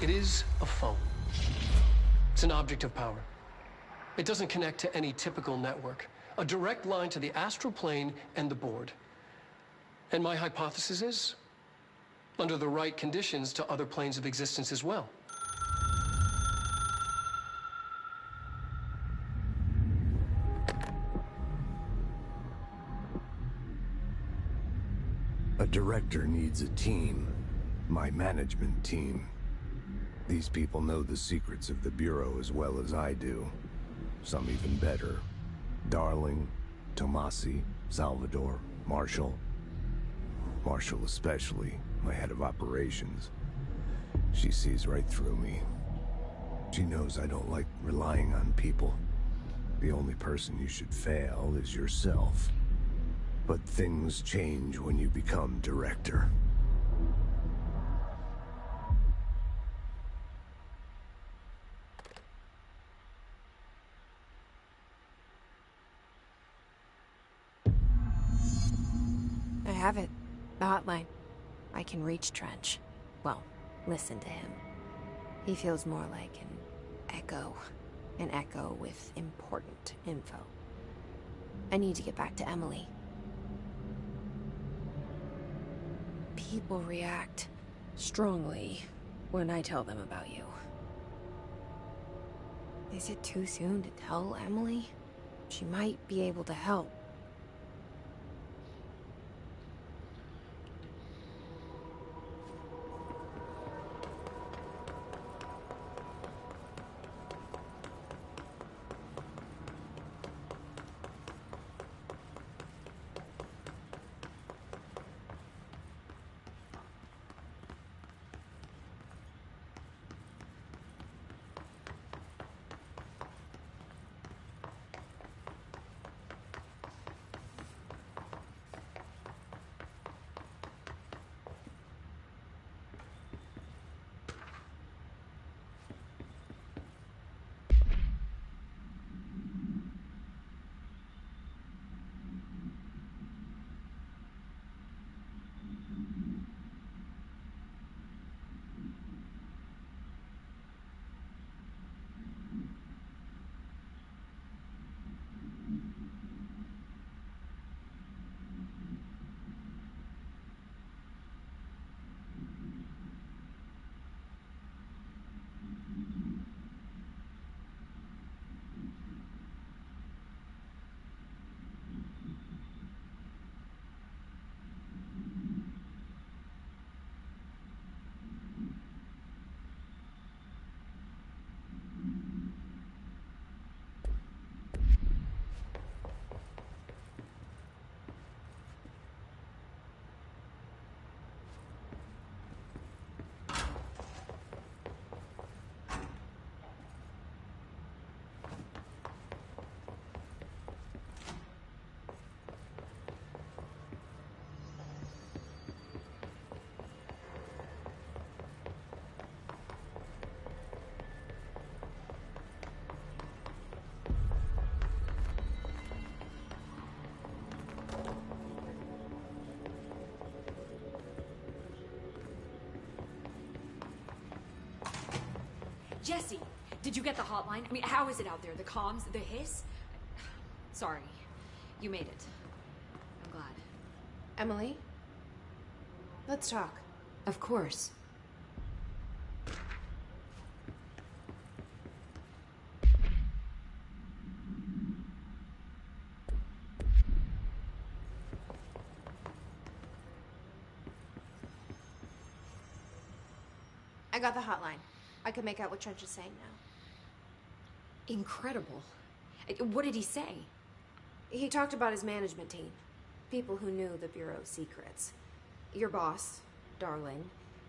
It is a phone. It's an object of power. It doesn't connect to any typical network. A direct line to the astral plane and the board. And my hypothesis is, under the right conditions, to other planes of existence as well. A director needs a team. My management team. These people know the secrets of the Bureau as well as I do. Some even better. Darling, Tomasi, Salvador, Marshall. Marshall especially, my head of operations. She sees right through me. She knows I don't like relying on people. The only person you should fail is yourself. But things change when you become director. I have it. The hotline. I can reach Trench. Well, listen to him. He feels more like an echo. An echo with important info. I need to get back to Emily. People react strongly when I tell them about you. Is it too soon to tell Emily? She might be able to help. Jesse, did you get the hotline? I mean, how is it out there? The comms, the hiss? Sorry. You made it. I'm glad. Emily? Let's talk. Of course. I got the hotline. I can make out what Trench is saying now. Incredible. What did he say? He talked about his management team. People who knew the Bureau's secrets. Your boss, Darling.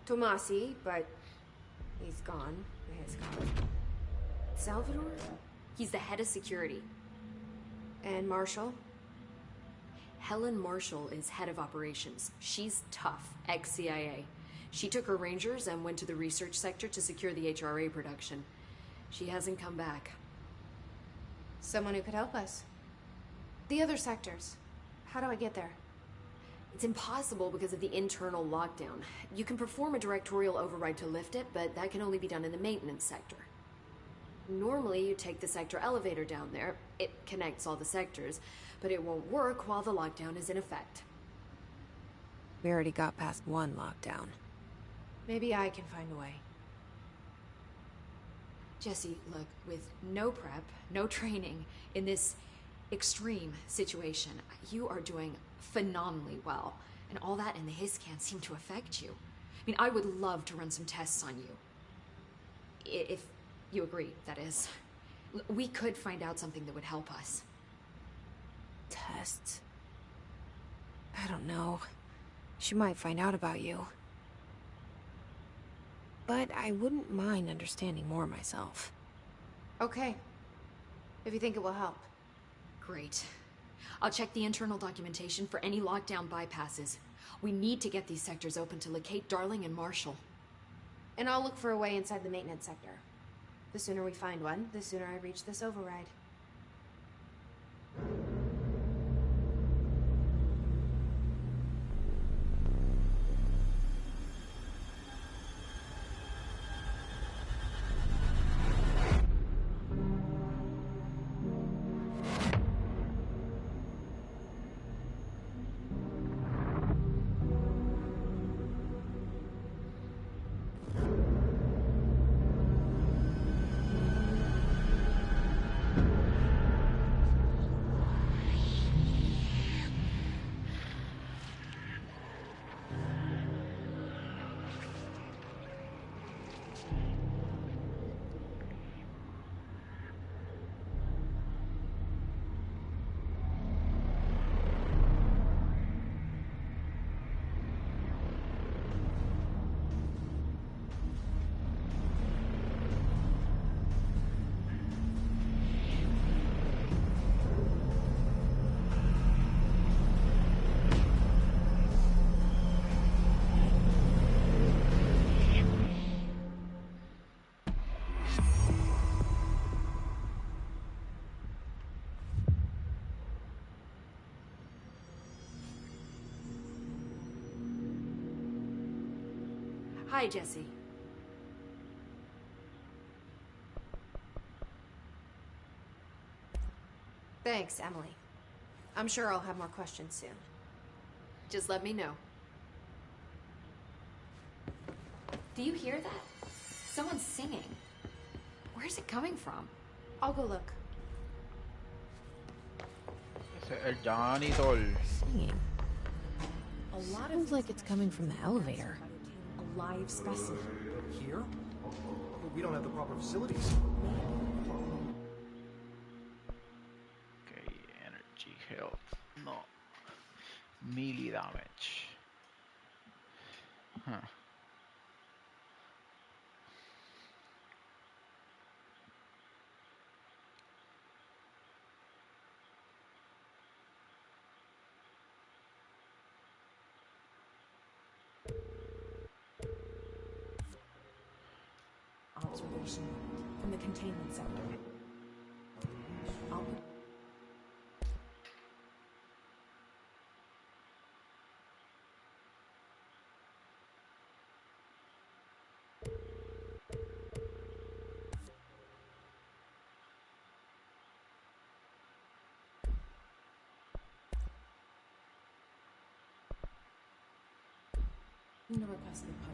Tomasi, but he's gone. He's gone. Salvador? He's the head of security. And Marshall? Helen Marshall is head of operations. She's tough, ex-CIA. She took her Rangers and went to the research sector to secure the HRA production. She hasn't come back. Someone who could help us. The other sectors. How do I get there? It's impossible because of the internal lockdown. You can perform a directorial override to lift it, but that can only be done in the maintenance sector. Normally, you take the sector elevator down there. It connects all the sectors, but it won't work while the lockdown is in effect. We already got past one lockdown. Maybe I can find a way. Jesse, look, with no prep, no training, in this extreme situation, you are doing phenomenally well. And all that in the hiss can't seem to affect you. I mean, I would love to run some tests on you. If you agree, that is. We could find out something that would help us. Tests? I don't know. She might find out about you. But I wouldn't mind understanding more myself. Okay. If you think it will help. Great. I'll check the internal documentation for any lockdown bypasses. We need to get these sectors open to locate Darling and Marshall. And I'll look for a way inside the maintenance sector. The sooner we find one, the sooner I reach this override. Hi, Jesse. Thanks, Emily. I'm sure I'll have more questions soon. Just let me know. Do you hear that? Someone's singing. Where's it coming from? I'll go look. Ese es el janitor. Singing. Sounds like it's coming from the elevator. A live specimen. Here? But we don't have the proper facilities. Okay, energy, health. No. Melee damage. Huh. Observation from the containment sector. No request the pipe.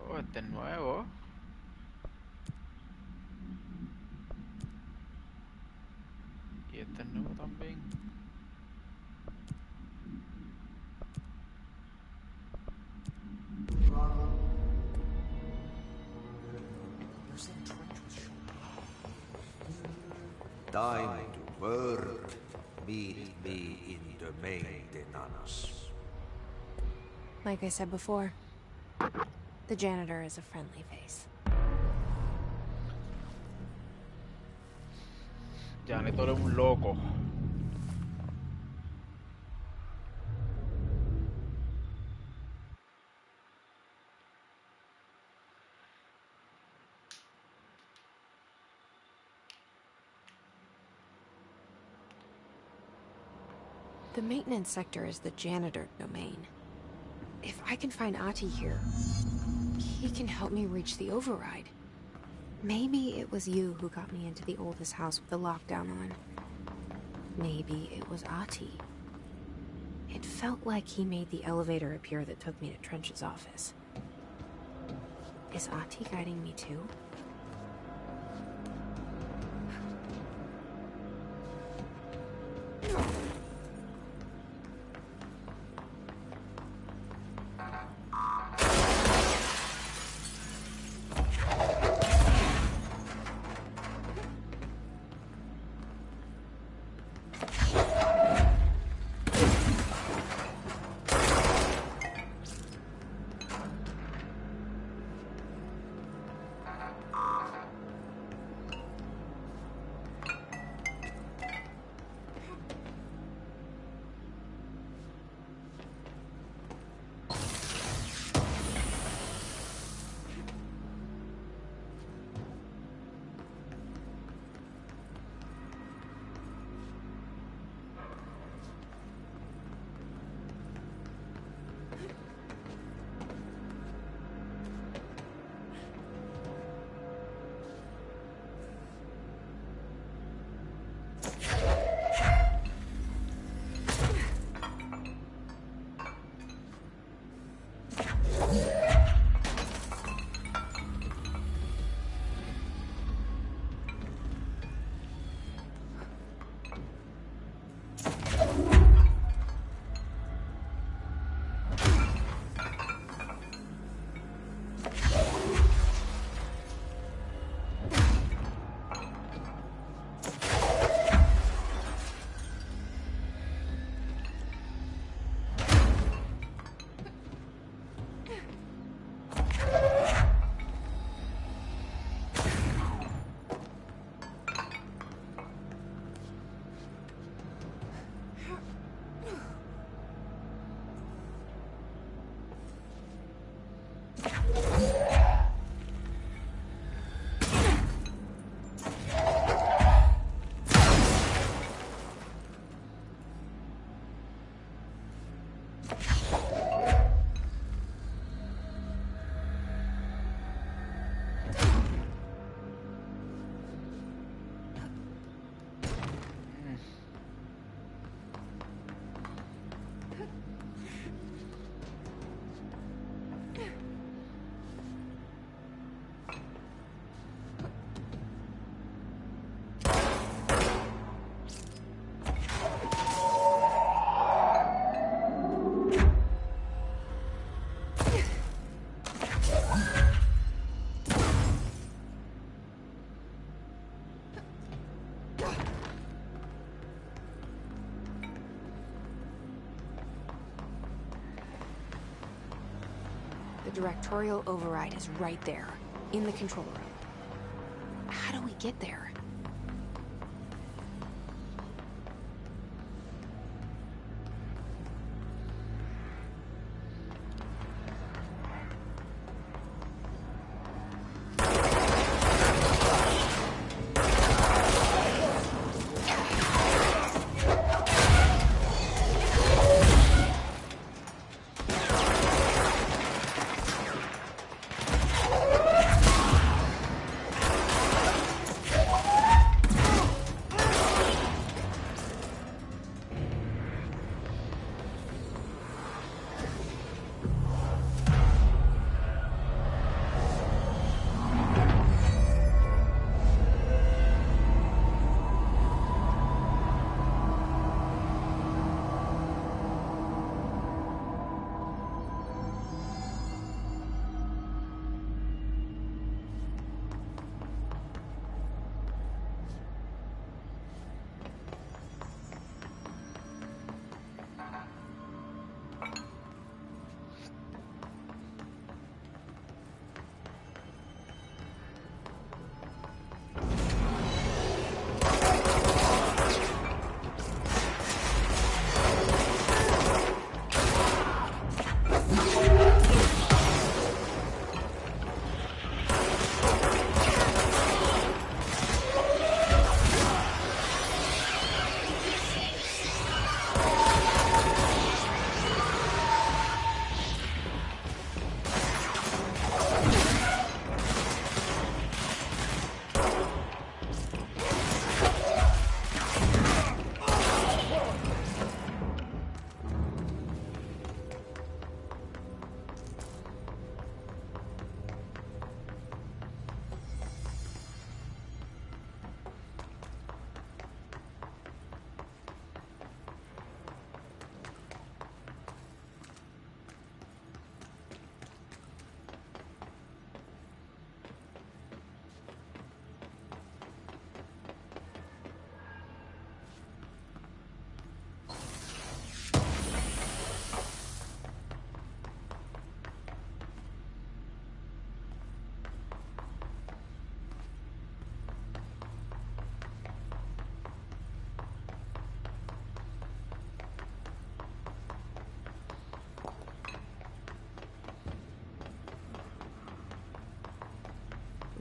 Oh, este es nuevo. Y este es nuevo también. Time to work. Meet me in the maintenance. Like I said before, the janitor is a friendly face. Janitor es un loco. The maintenance sector is the janitor domain. If I can find Ahti here, he can help me reach the override. Maybe it was you who got me into the oldest house with the lockdown on. Maybe it was Ahti. It felt like he made the elevator appear that took me to Trench's office. Is Ahti guiding me too? The directorial override is right there, in the control room. How do we get there?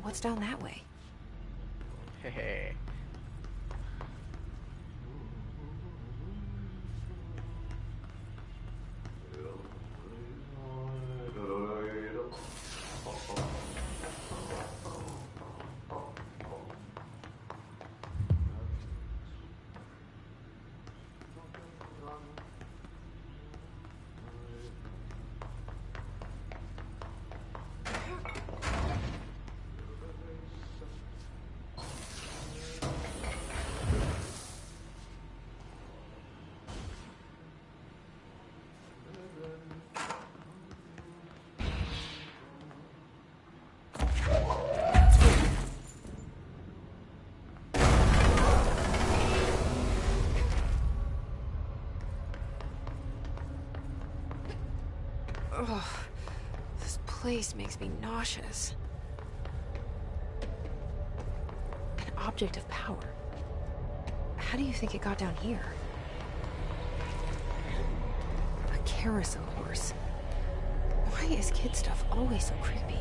What's down that way? Hehe. Ugh, this place makes me nauseous. An object of power. How do you think it got down here? A carousel horse. Why is kid stuff always so creepy?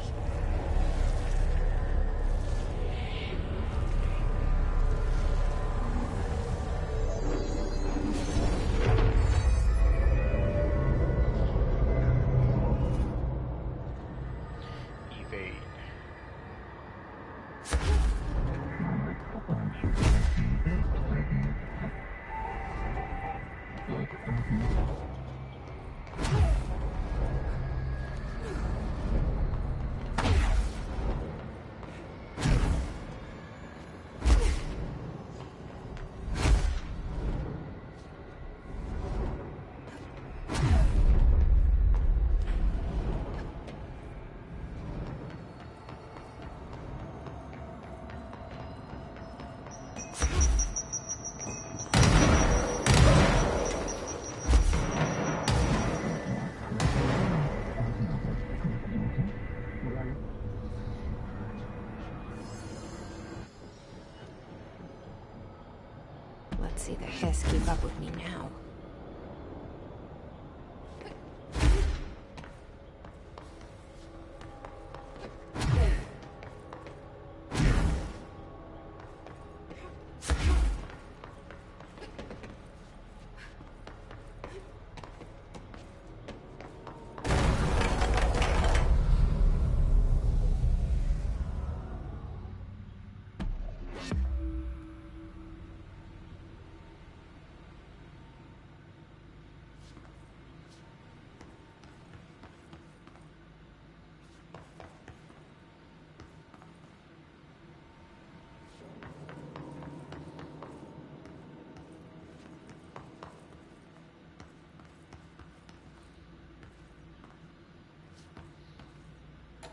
Let's see the Hiss keep up with me now.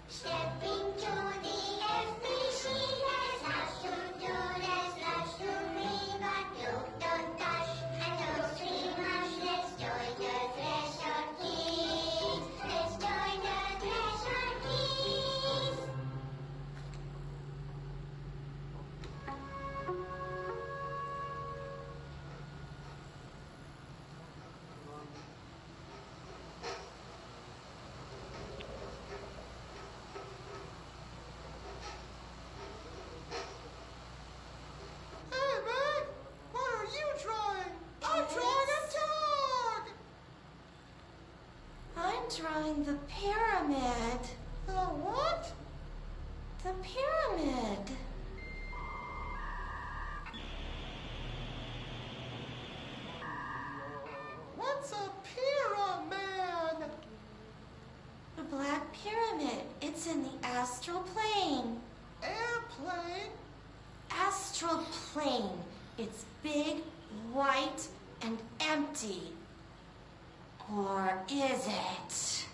Stepping to the FBC, there's lots to do, there's lots to read, but don't dash and don't scream hush. Let's join the Threshold Kids. Let's join the Threshold Kids. Hey, Meg! What are you drawing? I'm drawing a dog! I'm drawing the pyramid. The what? The pyramid. What's a pyramid? The Black Pyramid. It's in the astral plane. Airplane? Astral plane. It's big, white, and empty. Or is it?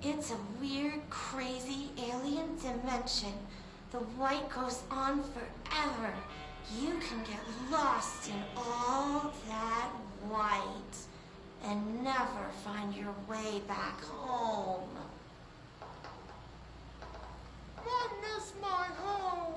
It's a weird, crazy alien dimension. The white goes on forever. You can get lost in all that white and never find your way back home. I miss my home.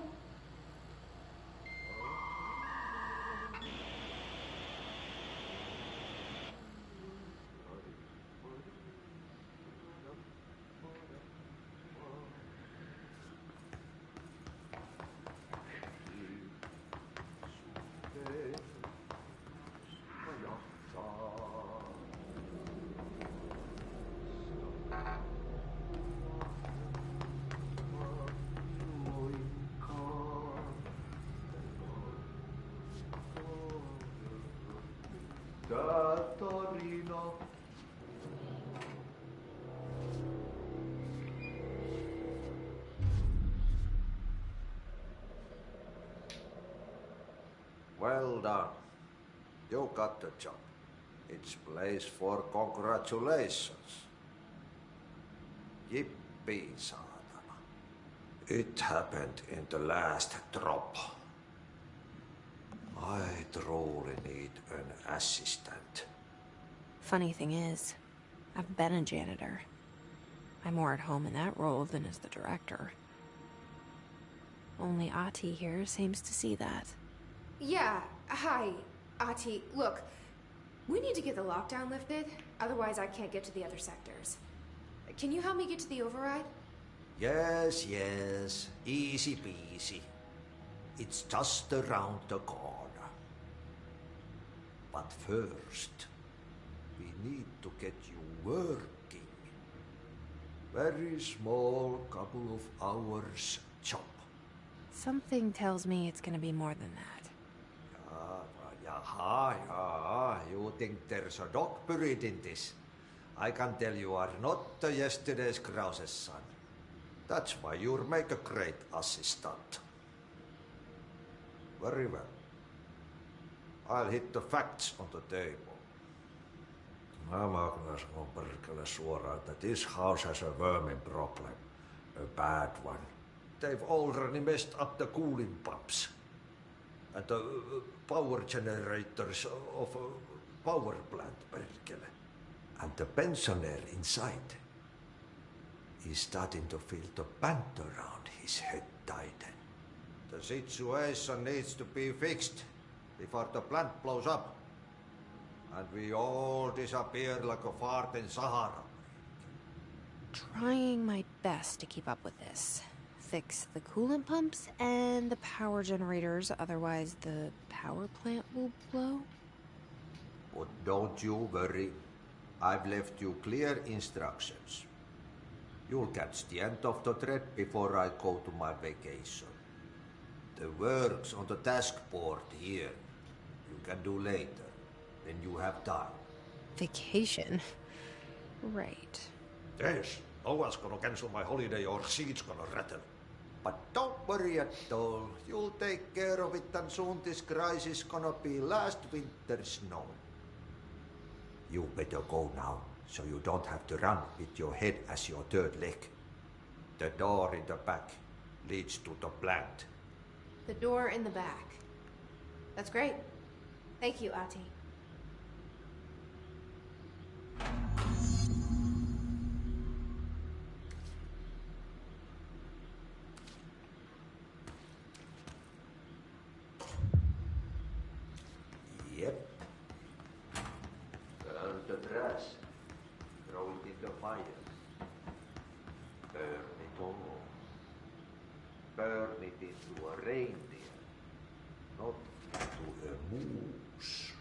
Da Torino. Well done. You got the job. It's place for congratulations. Yippee, saatana. It happened in the last drop. I truly need an assistant. Funny thing is, I've been a janitor. I'm more at home in that role than as the director. Only Ahti here seems to see that. Yeah, hi, Ahti. Look, we need to get the lockdown lifted, otherwise I can't get to the other sectors. Can you help me get to the override? Yes, yes. Easy peasy. It's just around the corner. But first, we need to get you working. Very small, couple of hours job. Something tells me it's gonna be more than that. Yeah. You think there's a dog buried in this? I can tell you are not yesterday's Krause's son. That's why you'll make a great assistant. Very well. I'll hit the facts on the table. Mä kyllä sanon perkele suoraan, että this house has a vermin problem. A bad one. They've already messed up the cooling pumps. And the power generators of a power plant, perkele. And the pensioner inside is starting to feel the band around his head tighten. The situation needs to be fixed before the plant blows up. And we all disappear like a fart in Sahara. Trying my best to keep up with this. Fix the coolant pumps and the power generators, otherwise the power plant will blow. But don't you worry. I've left you clear instructions. You'll catch the end of the thread before I go to my vacation. The work's on the task board here. You can do later, when you have time. Vacation? Right. Yes, no one's gonna cancel my holiday or seat's gonna rattle. But don't worry at all. You'll take care of it and soon this crisis gonna be last winter's snow. You better go now, so you don't have to run with your head as your third leg. The door in the back leads to the plant. The door in the back. That's great. Thank you, Ahti. Yep. Burn the trash. Throw it in the fire. Burn it all. Burn it into a reindeer, not into a moose.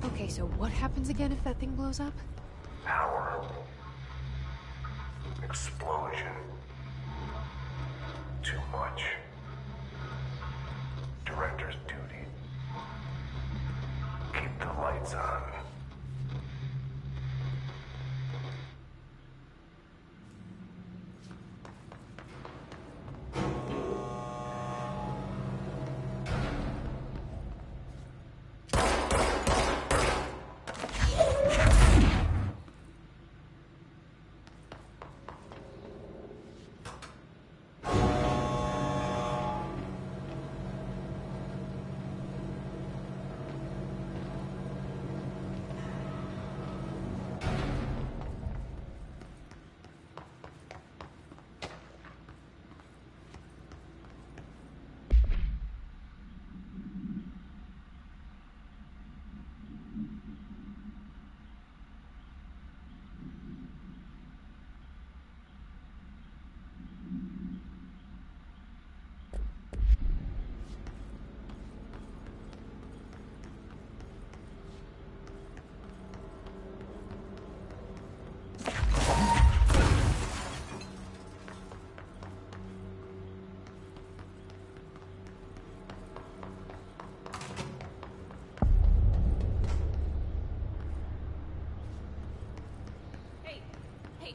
Okay, so what happens again if that thing blows up? Power. Explosion. Too much. Director's duty. Keep the lights on.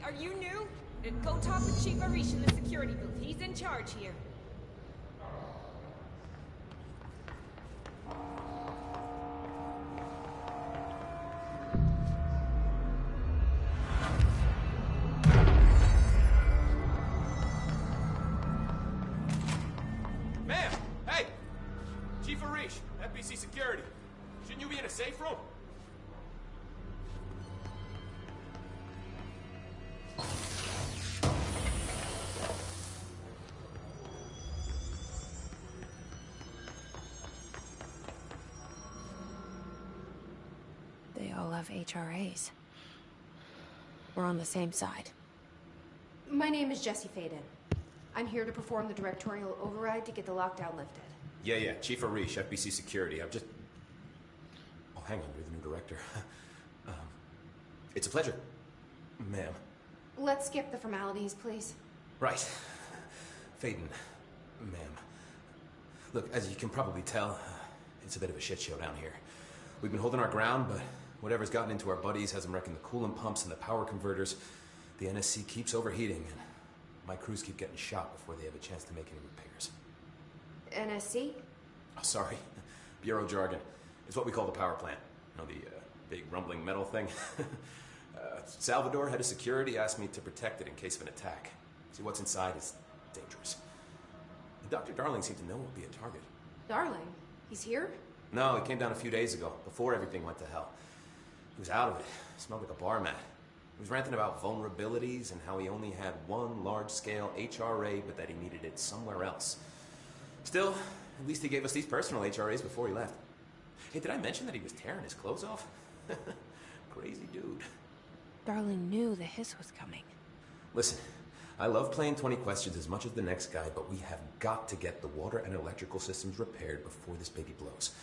are you new? Then go talk with Chief Arish in the security booth. He's in charge here. Ma'am! Hey! Chief Arish, FBC Security. Shouldn't you be in a safe room? They all have HRAs. We're on the same side. My name is Jesse Faden. I'm here to perform the directorial override to get the lockdown lifted. Yeah, Chief Arish, FBC Security. I'm just... Oh, hang on, you're the new director. It's a pleasure, ma'am. Let's skip the formalities, please. Right. Faden, ma'am. Look, as you can probably tell, it's a bit of a shit show down here. We've been holding our ground, but whatever's gotten into our buddies has them wrecking the coolant pumps and the power converters. The NSC keeps overheating, and my crews keep getting shot before they have a chance to make any repairs. NSC? Oh, sorry. Bureau jargon. It's what we call the power plant. You know, the big rumbling metal thing? Salvador, head of security, asked me to protect it in case of an attack. See, what's inside is dangerous. Dr. Darling seemed to know it would be a target. Darling? He's here? No, he came down a few days ago, before everything went to hell. He was out of it. Smelled like a bar mat. He was ranting about vulnerabilities and how he only had one large-scale HRA, but that he needed it somewhere else. Still, at least he gave us these personal HRAs before he left. Hey, did I mention that he was tearing his clothes off? Crazy dude. Darling knew the hiss was coming. Listen, I love playing 20 questions as much as the next guy, but we have got to get the water and electrical systems repaired before this baby blows.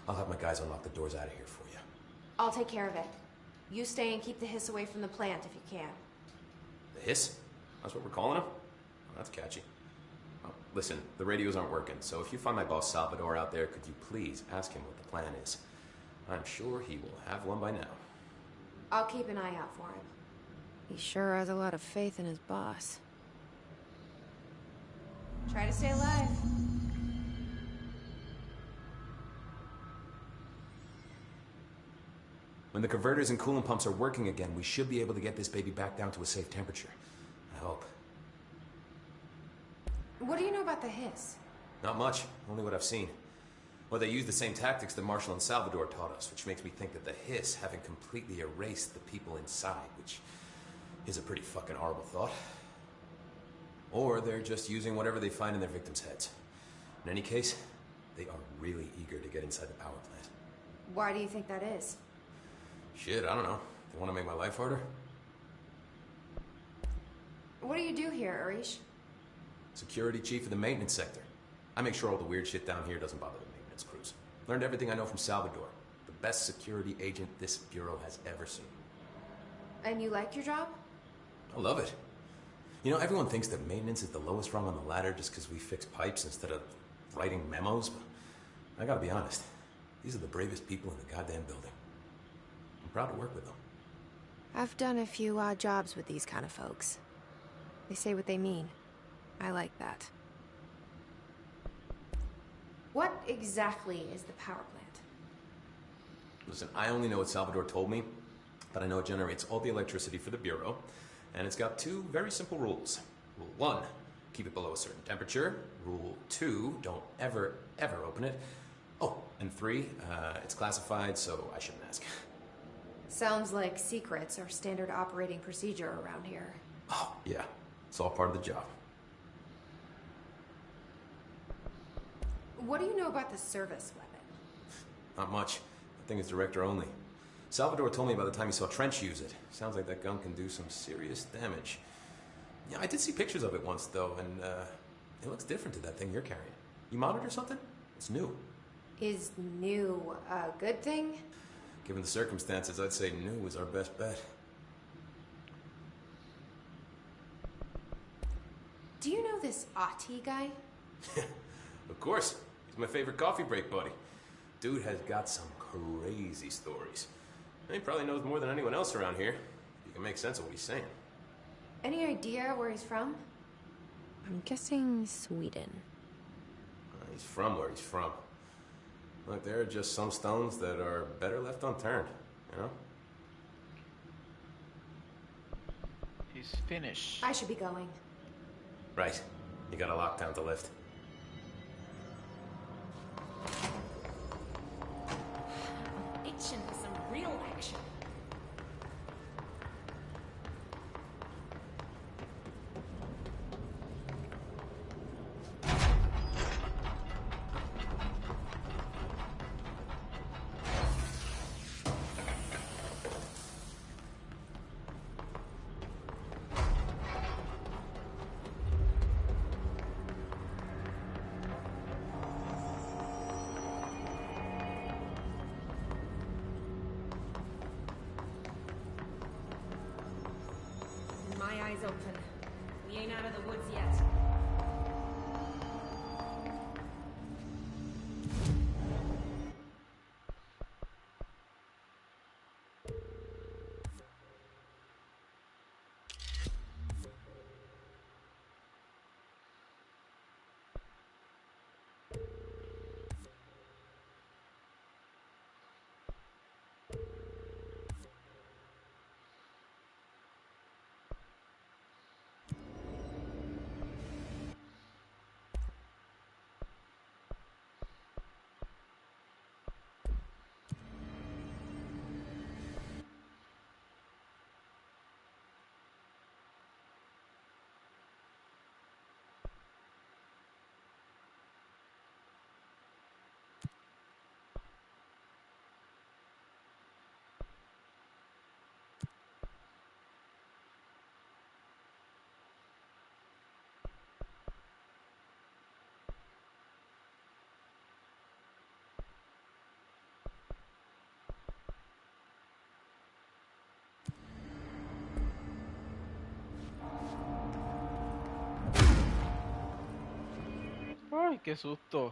I'll have my guys unlock the doors out of here for you. I'll take care of it. You stay and keep the hiss away from the plant if you can. The hiss? That's what we're calling him? Oh, that's catchy. Oh, listen, the radios aren't working, so if you find my boss Salvador out there, could you please ask him what the plan is? I'm sure he will have one by now. I'll keep an eye out for him. He sure has a lot of faith in his boss. Try to stay alive. When the converters and coolant pumps are working again, we should be able to get this baby back down to a safe temperature. I hope. What do you know about the hiss? Not much, only what I've seen. Well, they use the same tactics that Marshall and Salvador taught us, which makes me think that the hiss haven't completely erased the people inside, which is a pretty fucking horrible thought. Or they're just using whatever they find in their victims' heads. In any case, they are really eager to get inside the power plant. Why do you think that is? Shit, I don't know. They want to make my life harder? What do you do here, Arish? Security chief of the maintenance sector. I make sure all the weird shit down here doesn't bother the maintenance crews. Learned everything I know from Salvador. The best security agent this bureau has ever seen. And you like your job? I love it. You know, everyone thinks that maintenance is the lowest rung on the ladder just because we fix pipes instead of writing memos, but I gotta be honest. These are the bravest people in the goddamn building. I'm proud to work with them. I've done a few odd jobs with these kind of folks. They say what they mean. I like that. What exactly is the power plant? Listen, I only know what Salvador told me, but I know it generates all the electricity for the Bureau, and it's got two very simple rules. Rule 1, keep it below a certain temperature. Rule 2, don't ever, ever open it. Oh, and 3, it's classified, so I shouldn't ask. Sounds like secrets are standard operating procedure around here. Oh, yeah. It's all part of the job. What do you know about the service weapon? Not much. That thing is director only. Salvador told me by the time he saw Trench use it. Sounds like that gun can do some serious damage. Yeah, I did see pictures of it once, though, and it looks different to that thing you're carrying. You monitor something? It's new. Is new a good thing? Given the circumstances, I'd say new is our best bet. Do you know this Ati guy? Of course. He's my favorite coffee break buddy. Dude has got some crazy stories. He probably knows more than anyone else around here. You can make sense of what he's saying. Any idea where he's from? I'm guessing Sweden. He's from where he's from. Look, there are just some stones that are better left unturned, you know? He's Finnish. I should be going. Right. You got a lockdown to lift. Itching for some real action. My eyes open. We ain't out of the woods yet. Ay, qué susto.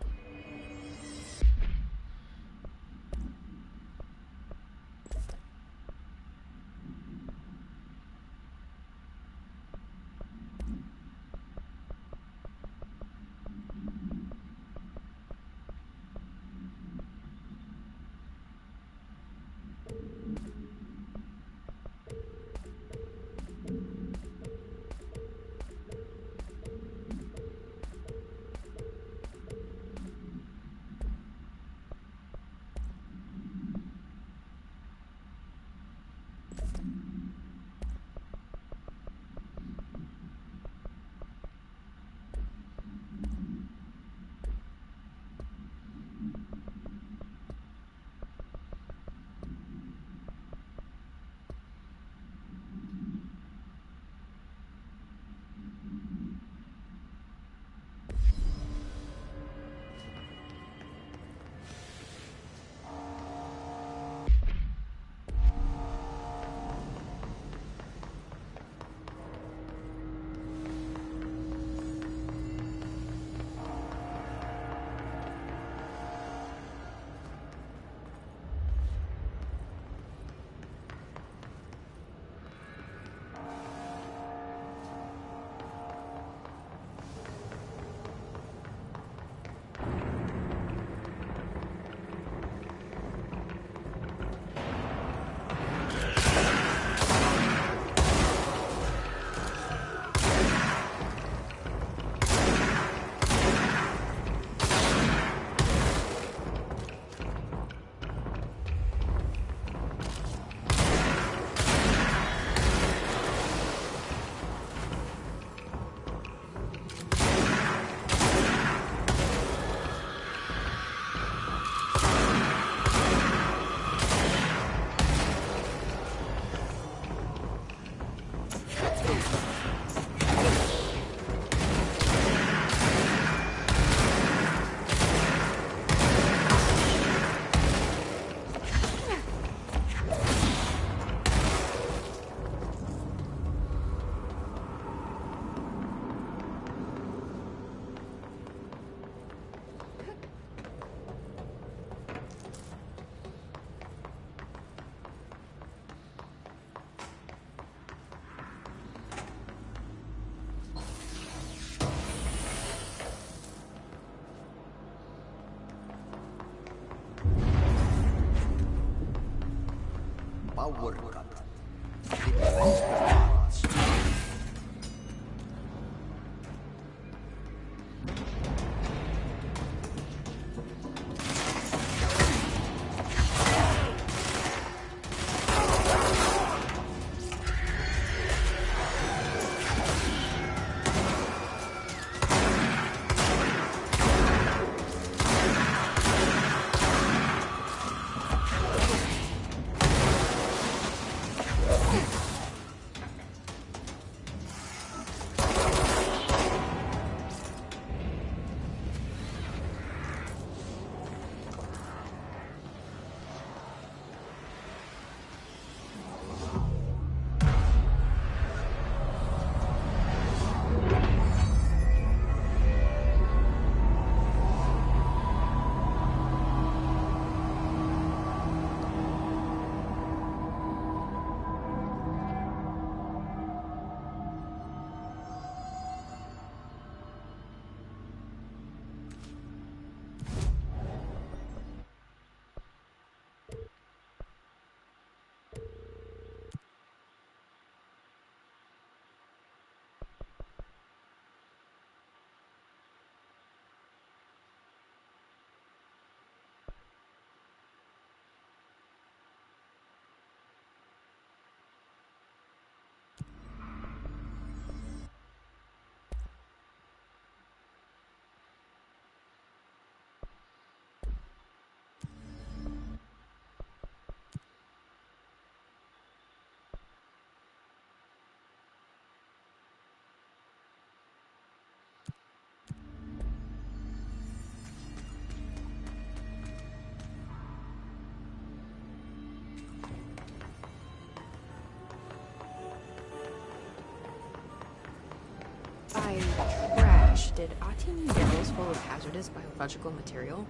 Did Ahti mean barrels full of hazardous biological material?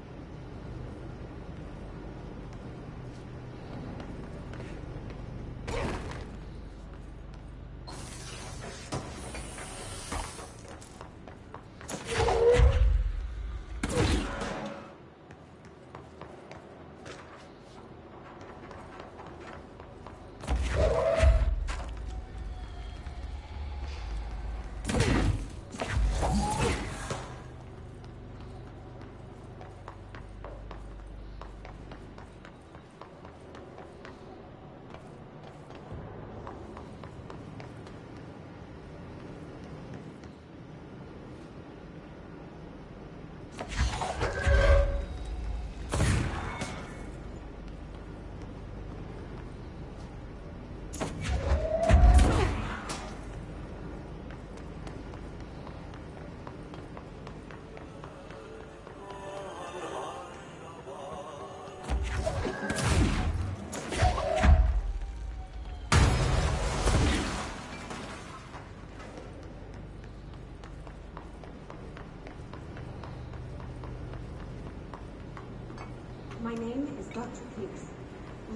My name is Dr. Higgs.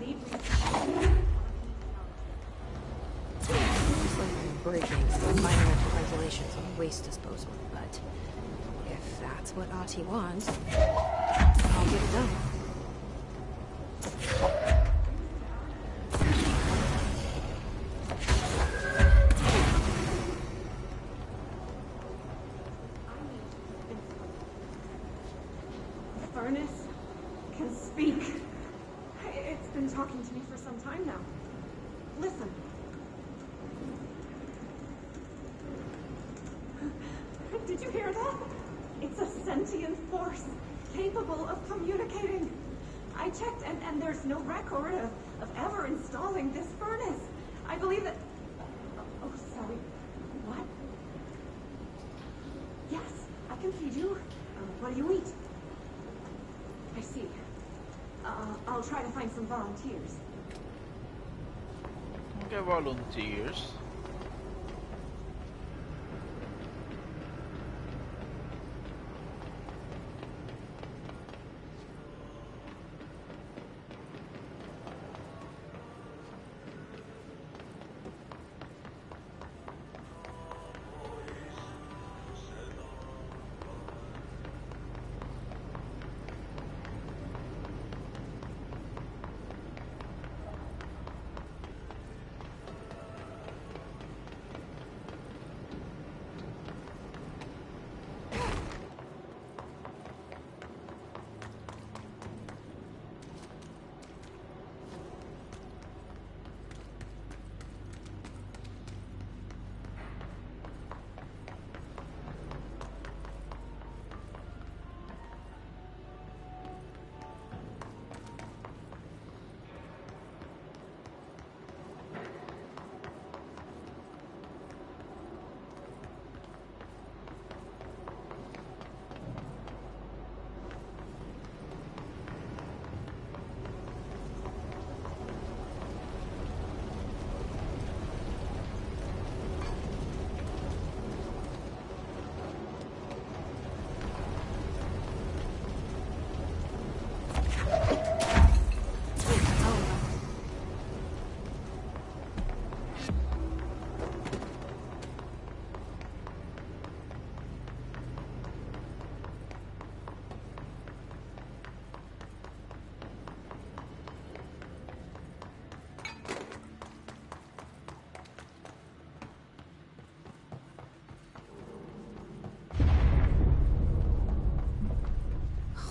Lead Looks like I'm breaking some environmental regulations on waste disposal, but if that's what Ahti wants, I'll get it done. The furnace can speak. It's been talking to me for some time now. Listen. Did you hear that? It's a sentient force, capable of communicating. I checked, and there's no record of ever installing this furnace. I believe that... Oh, sorry. What? Yes, I can feed you. What do you eat? I see. I'll try to find some volunteers. Okay, volunteers.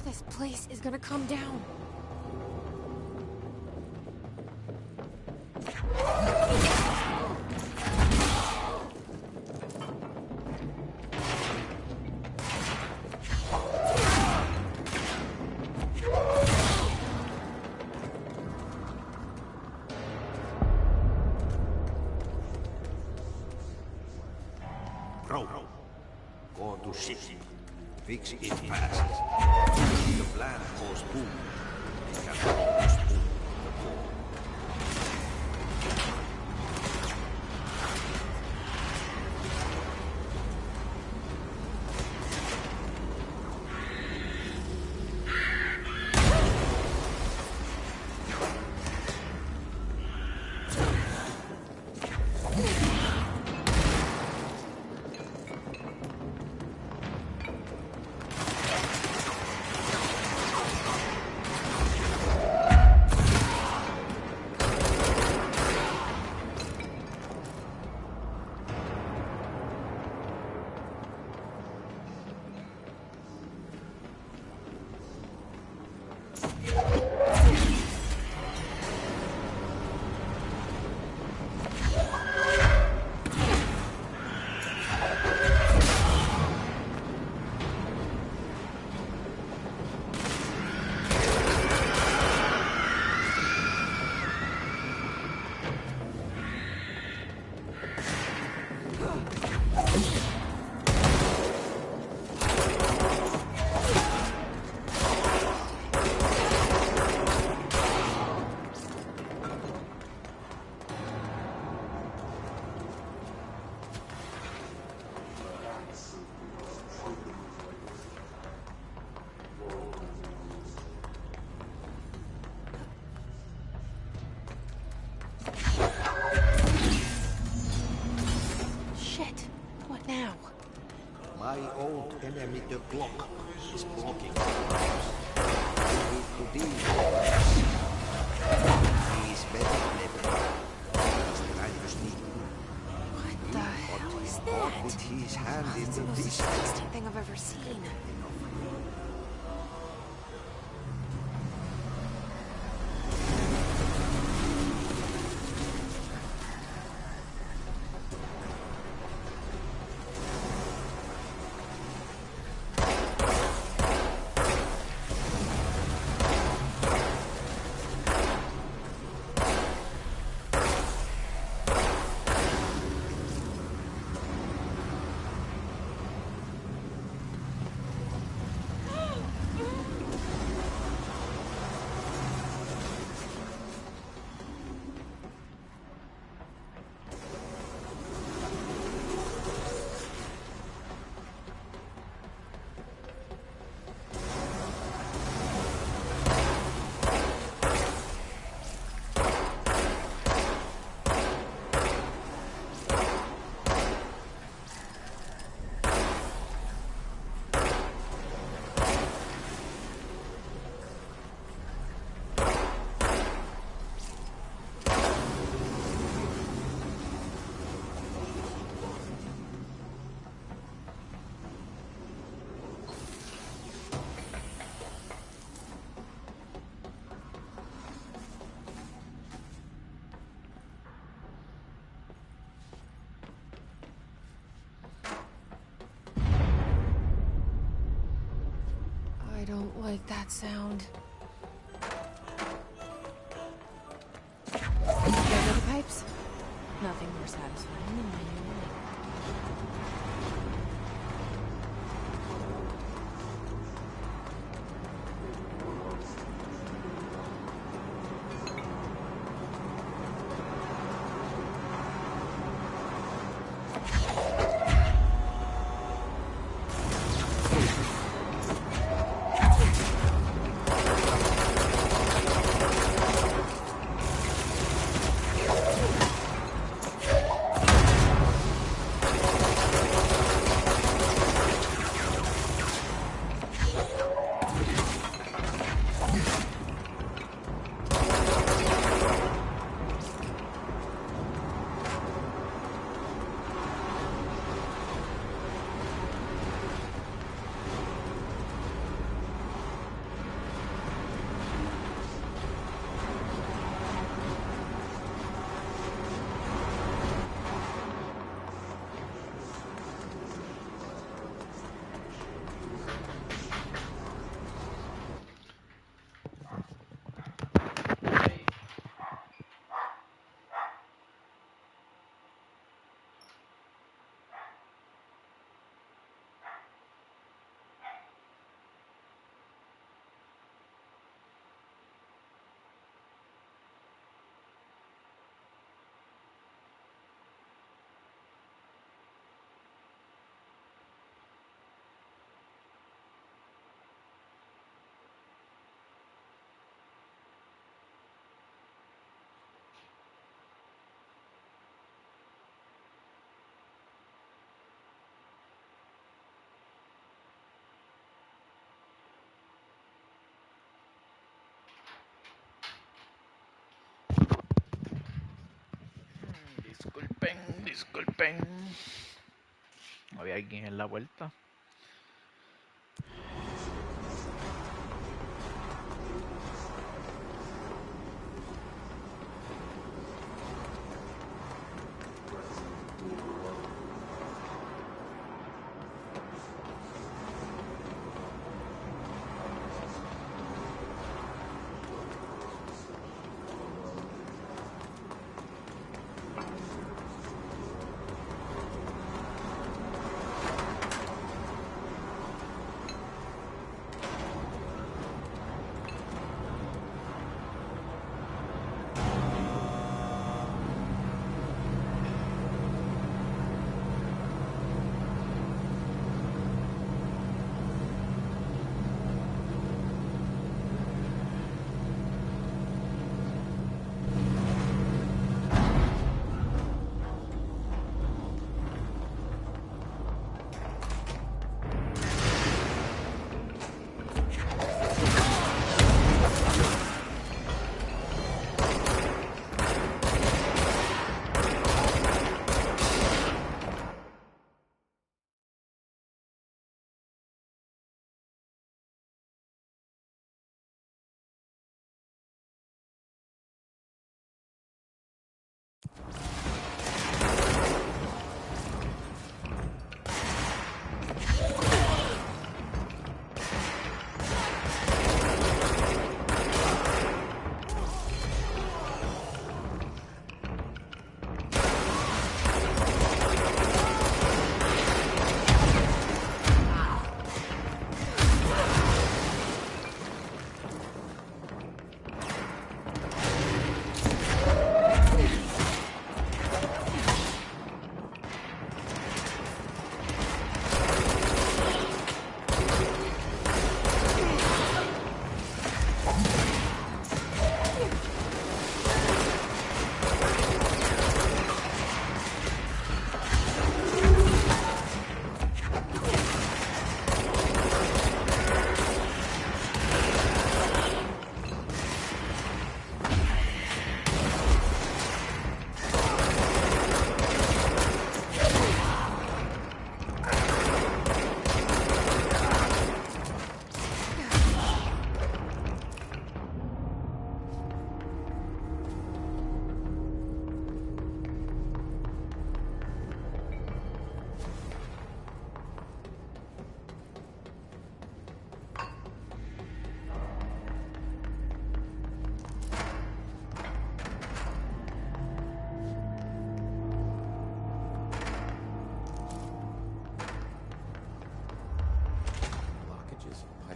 This place is gonna come down. Bro, go to ship. Fix it fast. The plant goes boom. It can almost boom the core. perimeter clock is blocking. To deal with he's better clever. I just need What the hell is that? with his hand in It's the the most dish. disgusting thing I've ever seen. I don't like that sound. There go the pipes. Nothing more satisfying than my new life. Disculpen. Había alguien en la vuelta.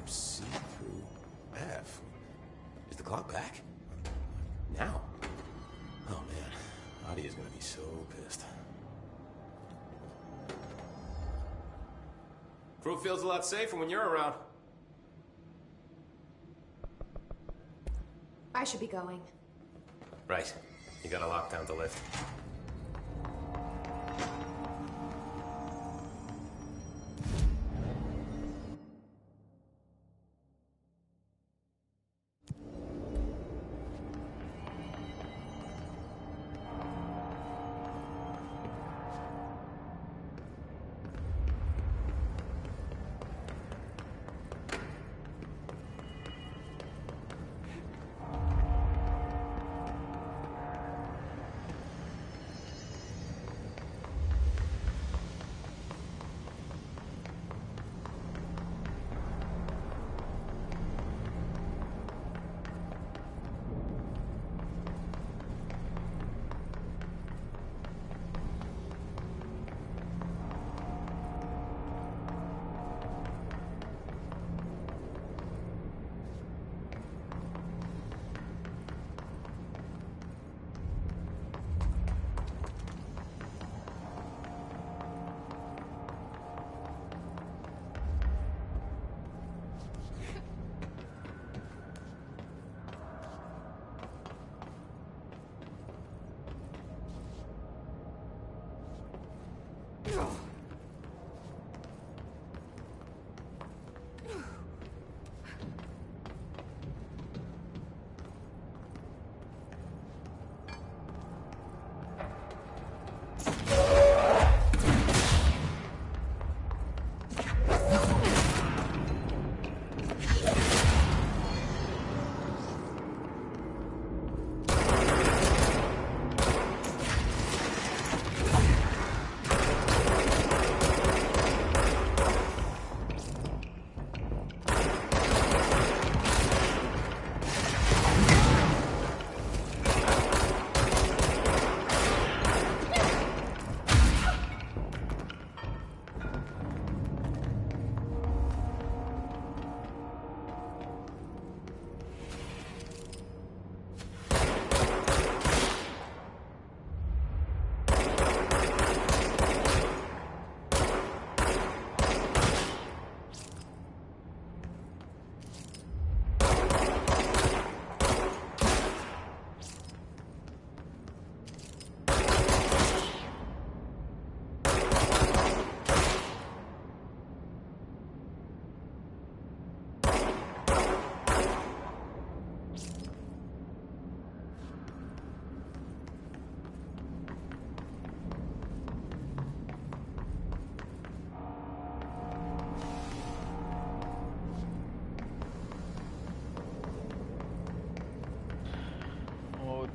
see-through F. Is the clock back? Now? Oh man, Adi is gonna be so pissed. Crew feels a lot safer when you're around. I should be going. Right. You gotta lock down the lift.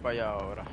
Para allá ahora.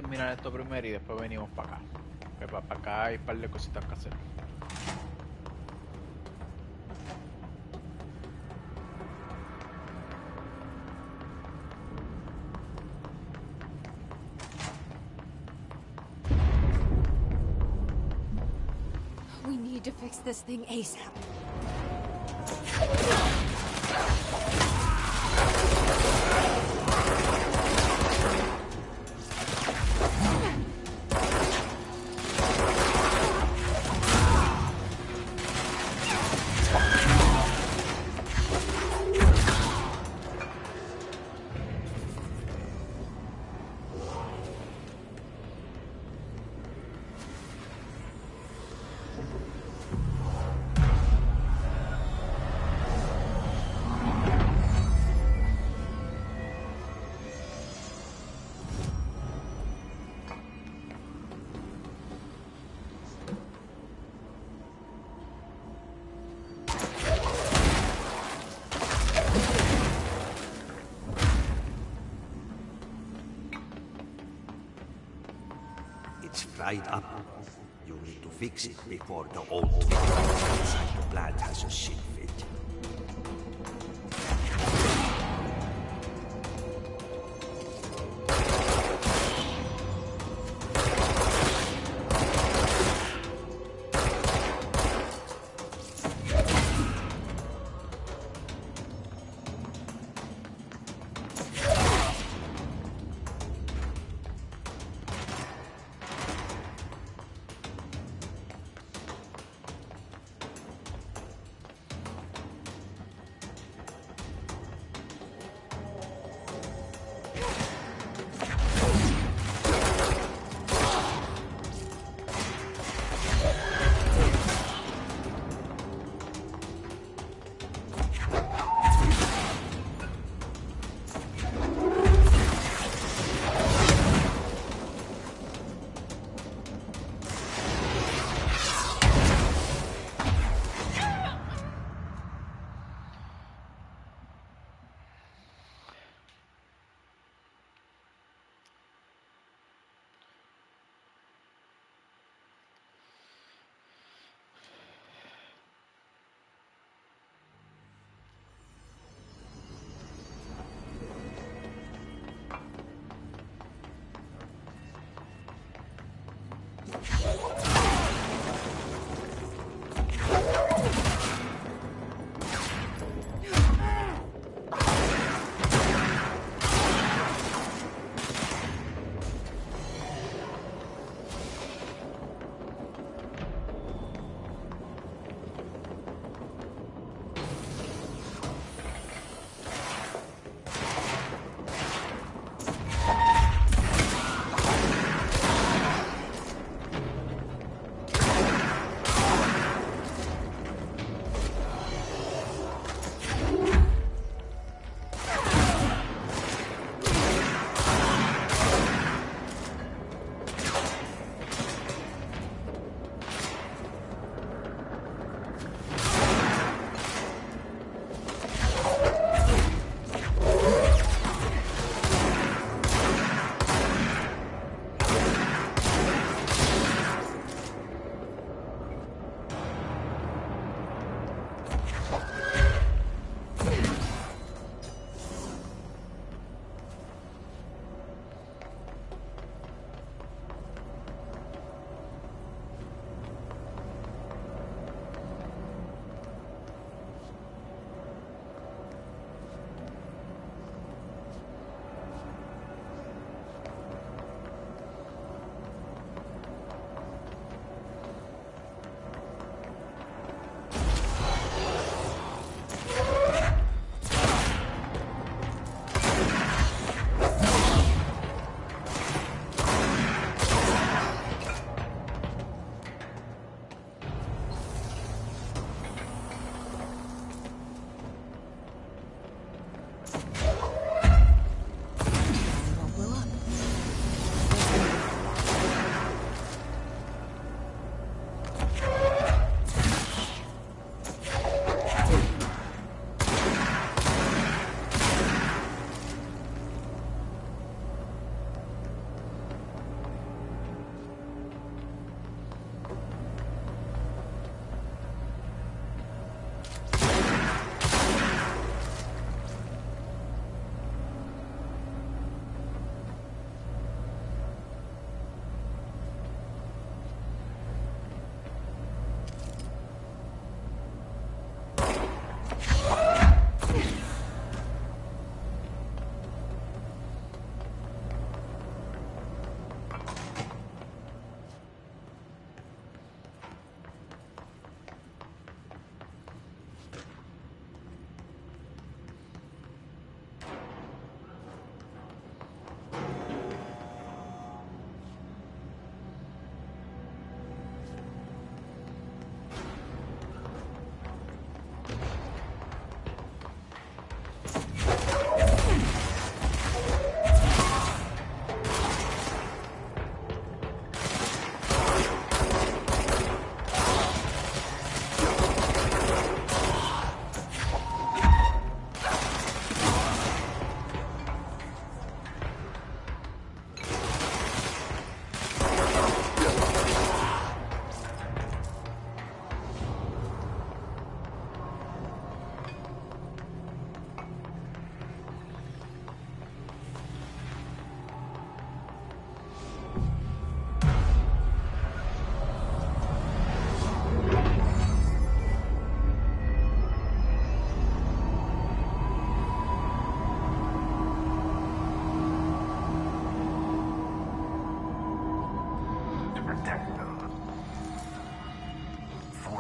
terminar esto primero y después venimos para acá. Porque para acá hay un par de cositas que hacer. We need to fix this thing ASAP. It's fried up. You need to fix it before the old inside the plant has a shit fit.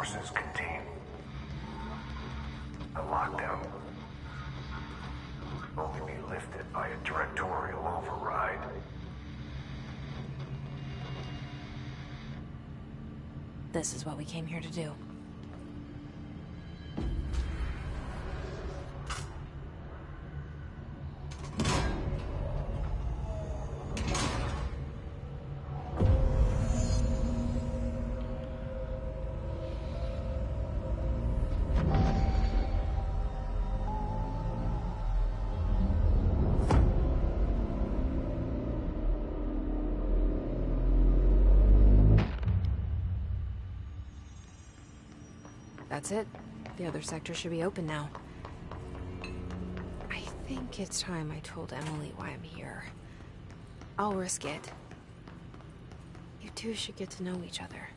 forces contain. The lockdown will only be lifted by a directorial override. This is what we came here to do. That's it. The other sector should be open now. I think it's time I told Emily why I'm here. I'll risk it. You two should get to know each other.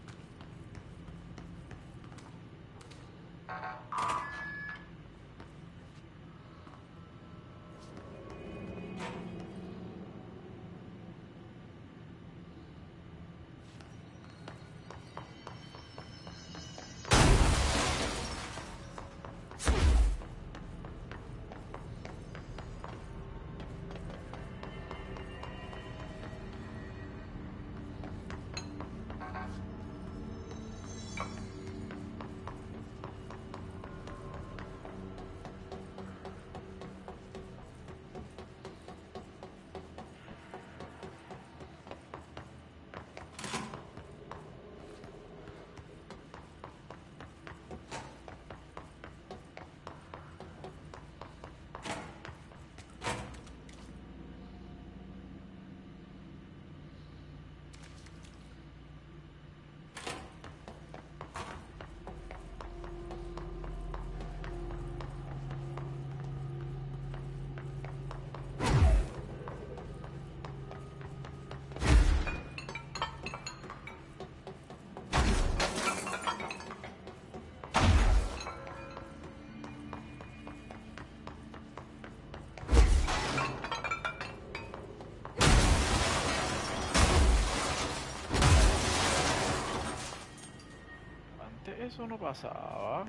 Eso no pasaba.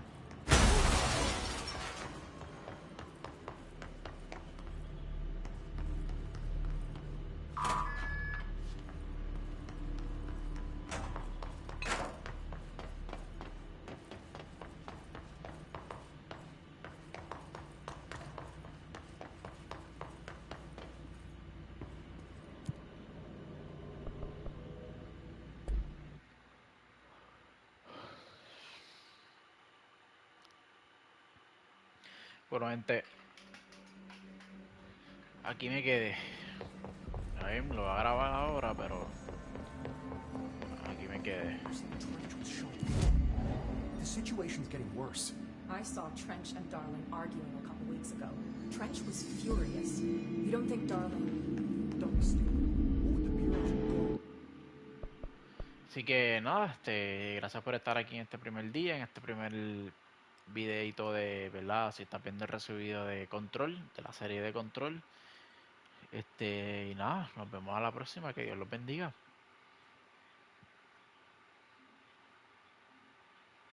Bueno, gente, aquí me quedé. A ver, me lo va a grabar ahora, pero aquí me quedé. The situation's getting worse. I saw Trench and Darling arguing a couple weeks ago. Trench was furious. You don't think Darling... Don't be stupid. What would the Bureau do? Así que nada, gracias por estar aquí en este primer día, en este primer videito de, ¿verdad? Si estás viendo el recibido de Control, de la serie de Control. Y nada, nos vemos a la próxima, que Dios los bendiga.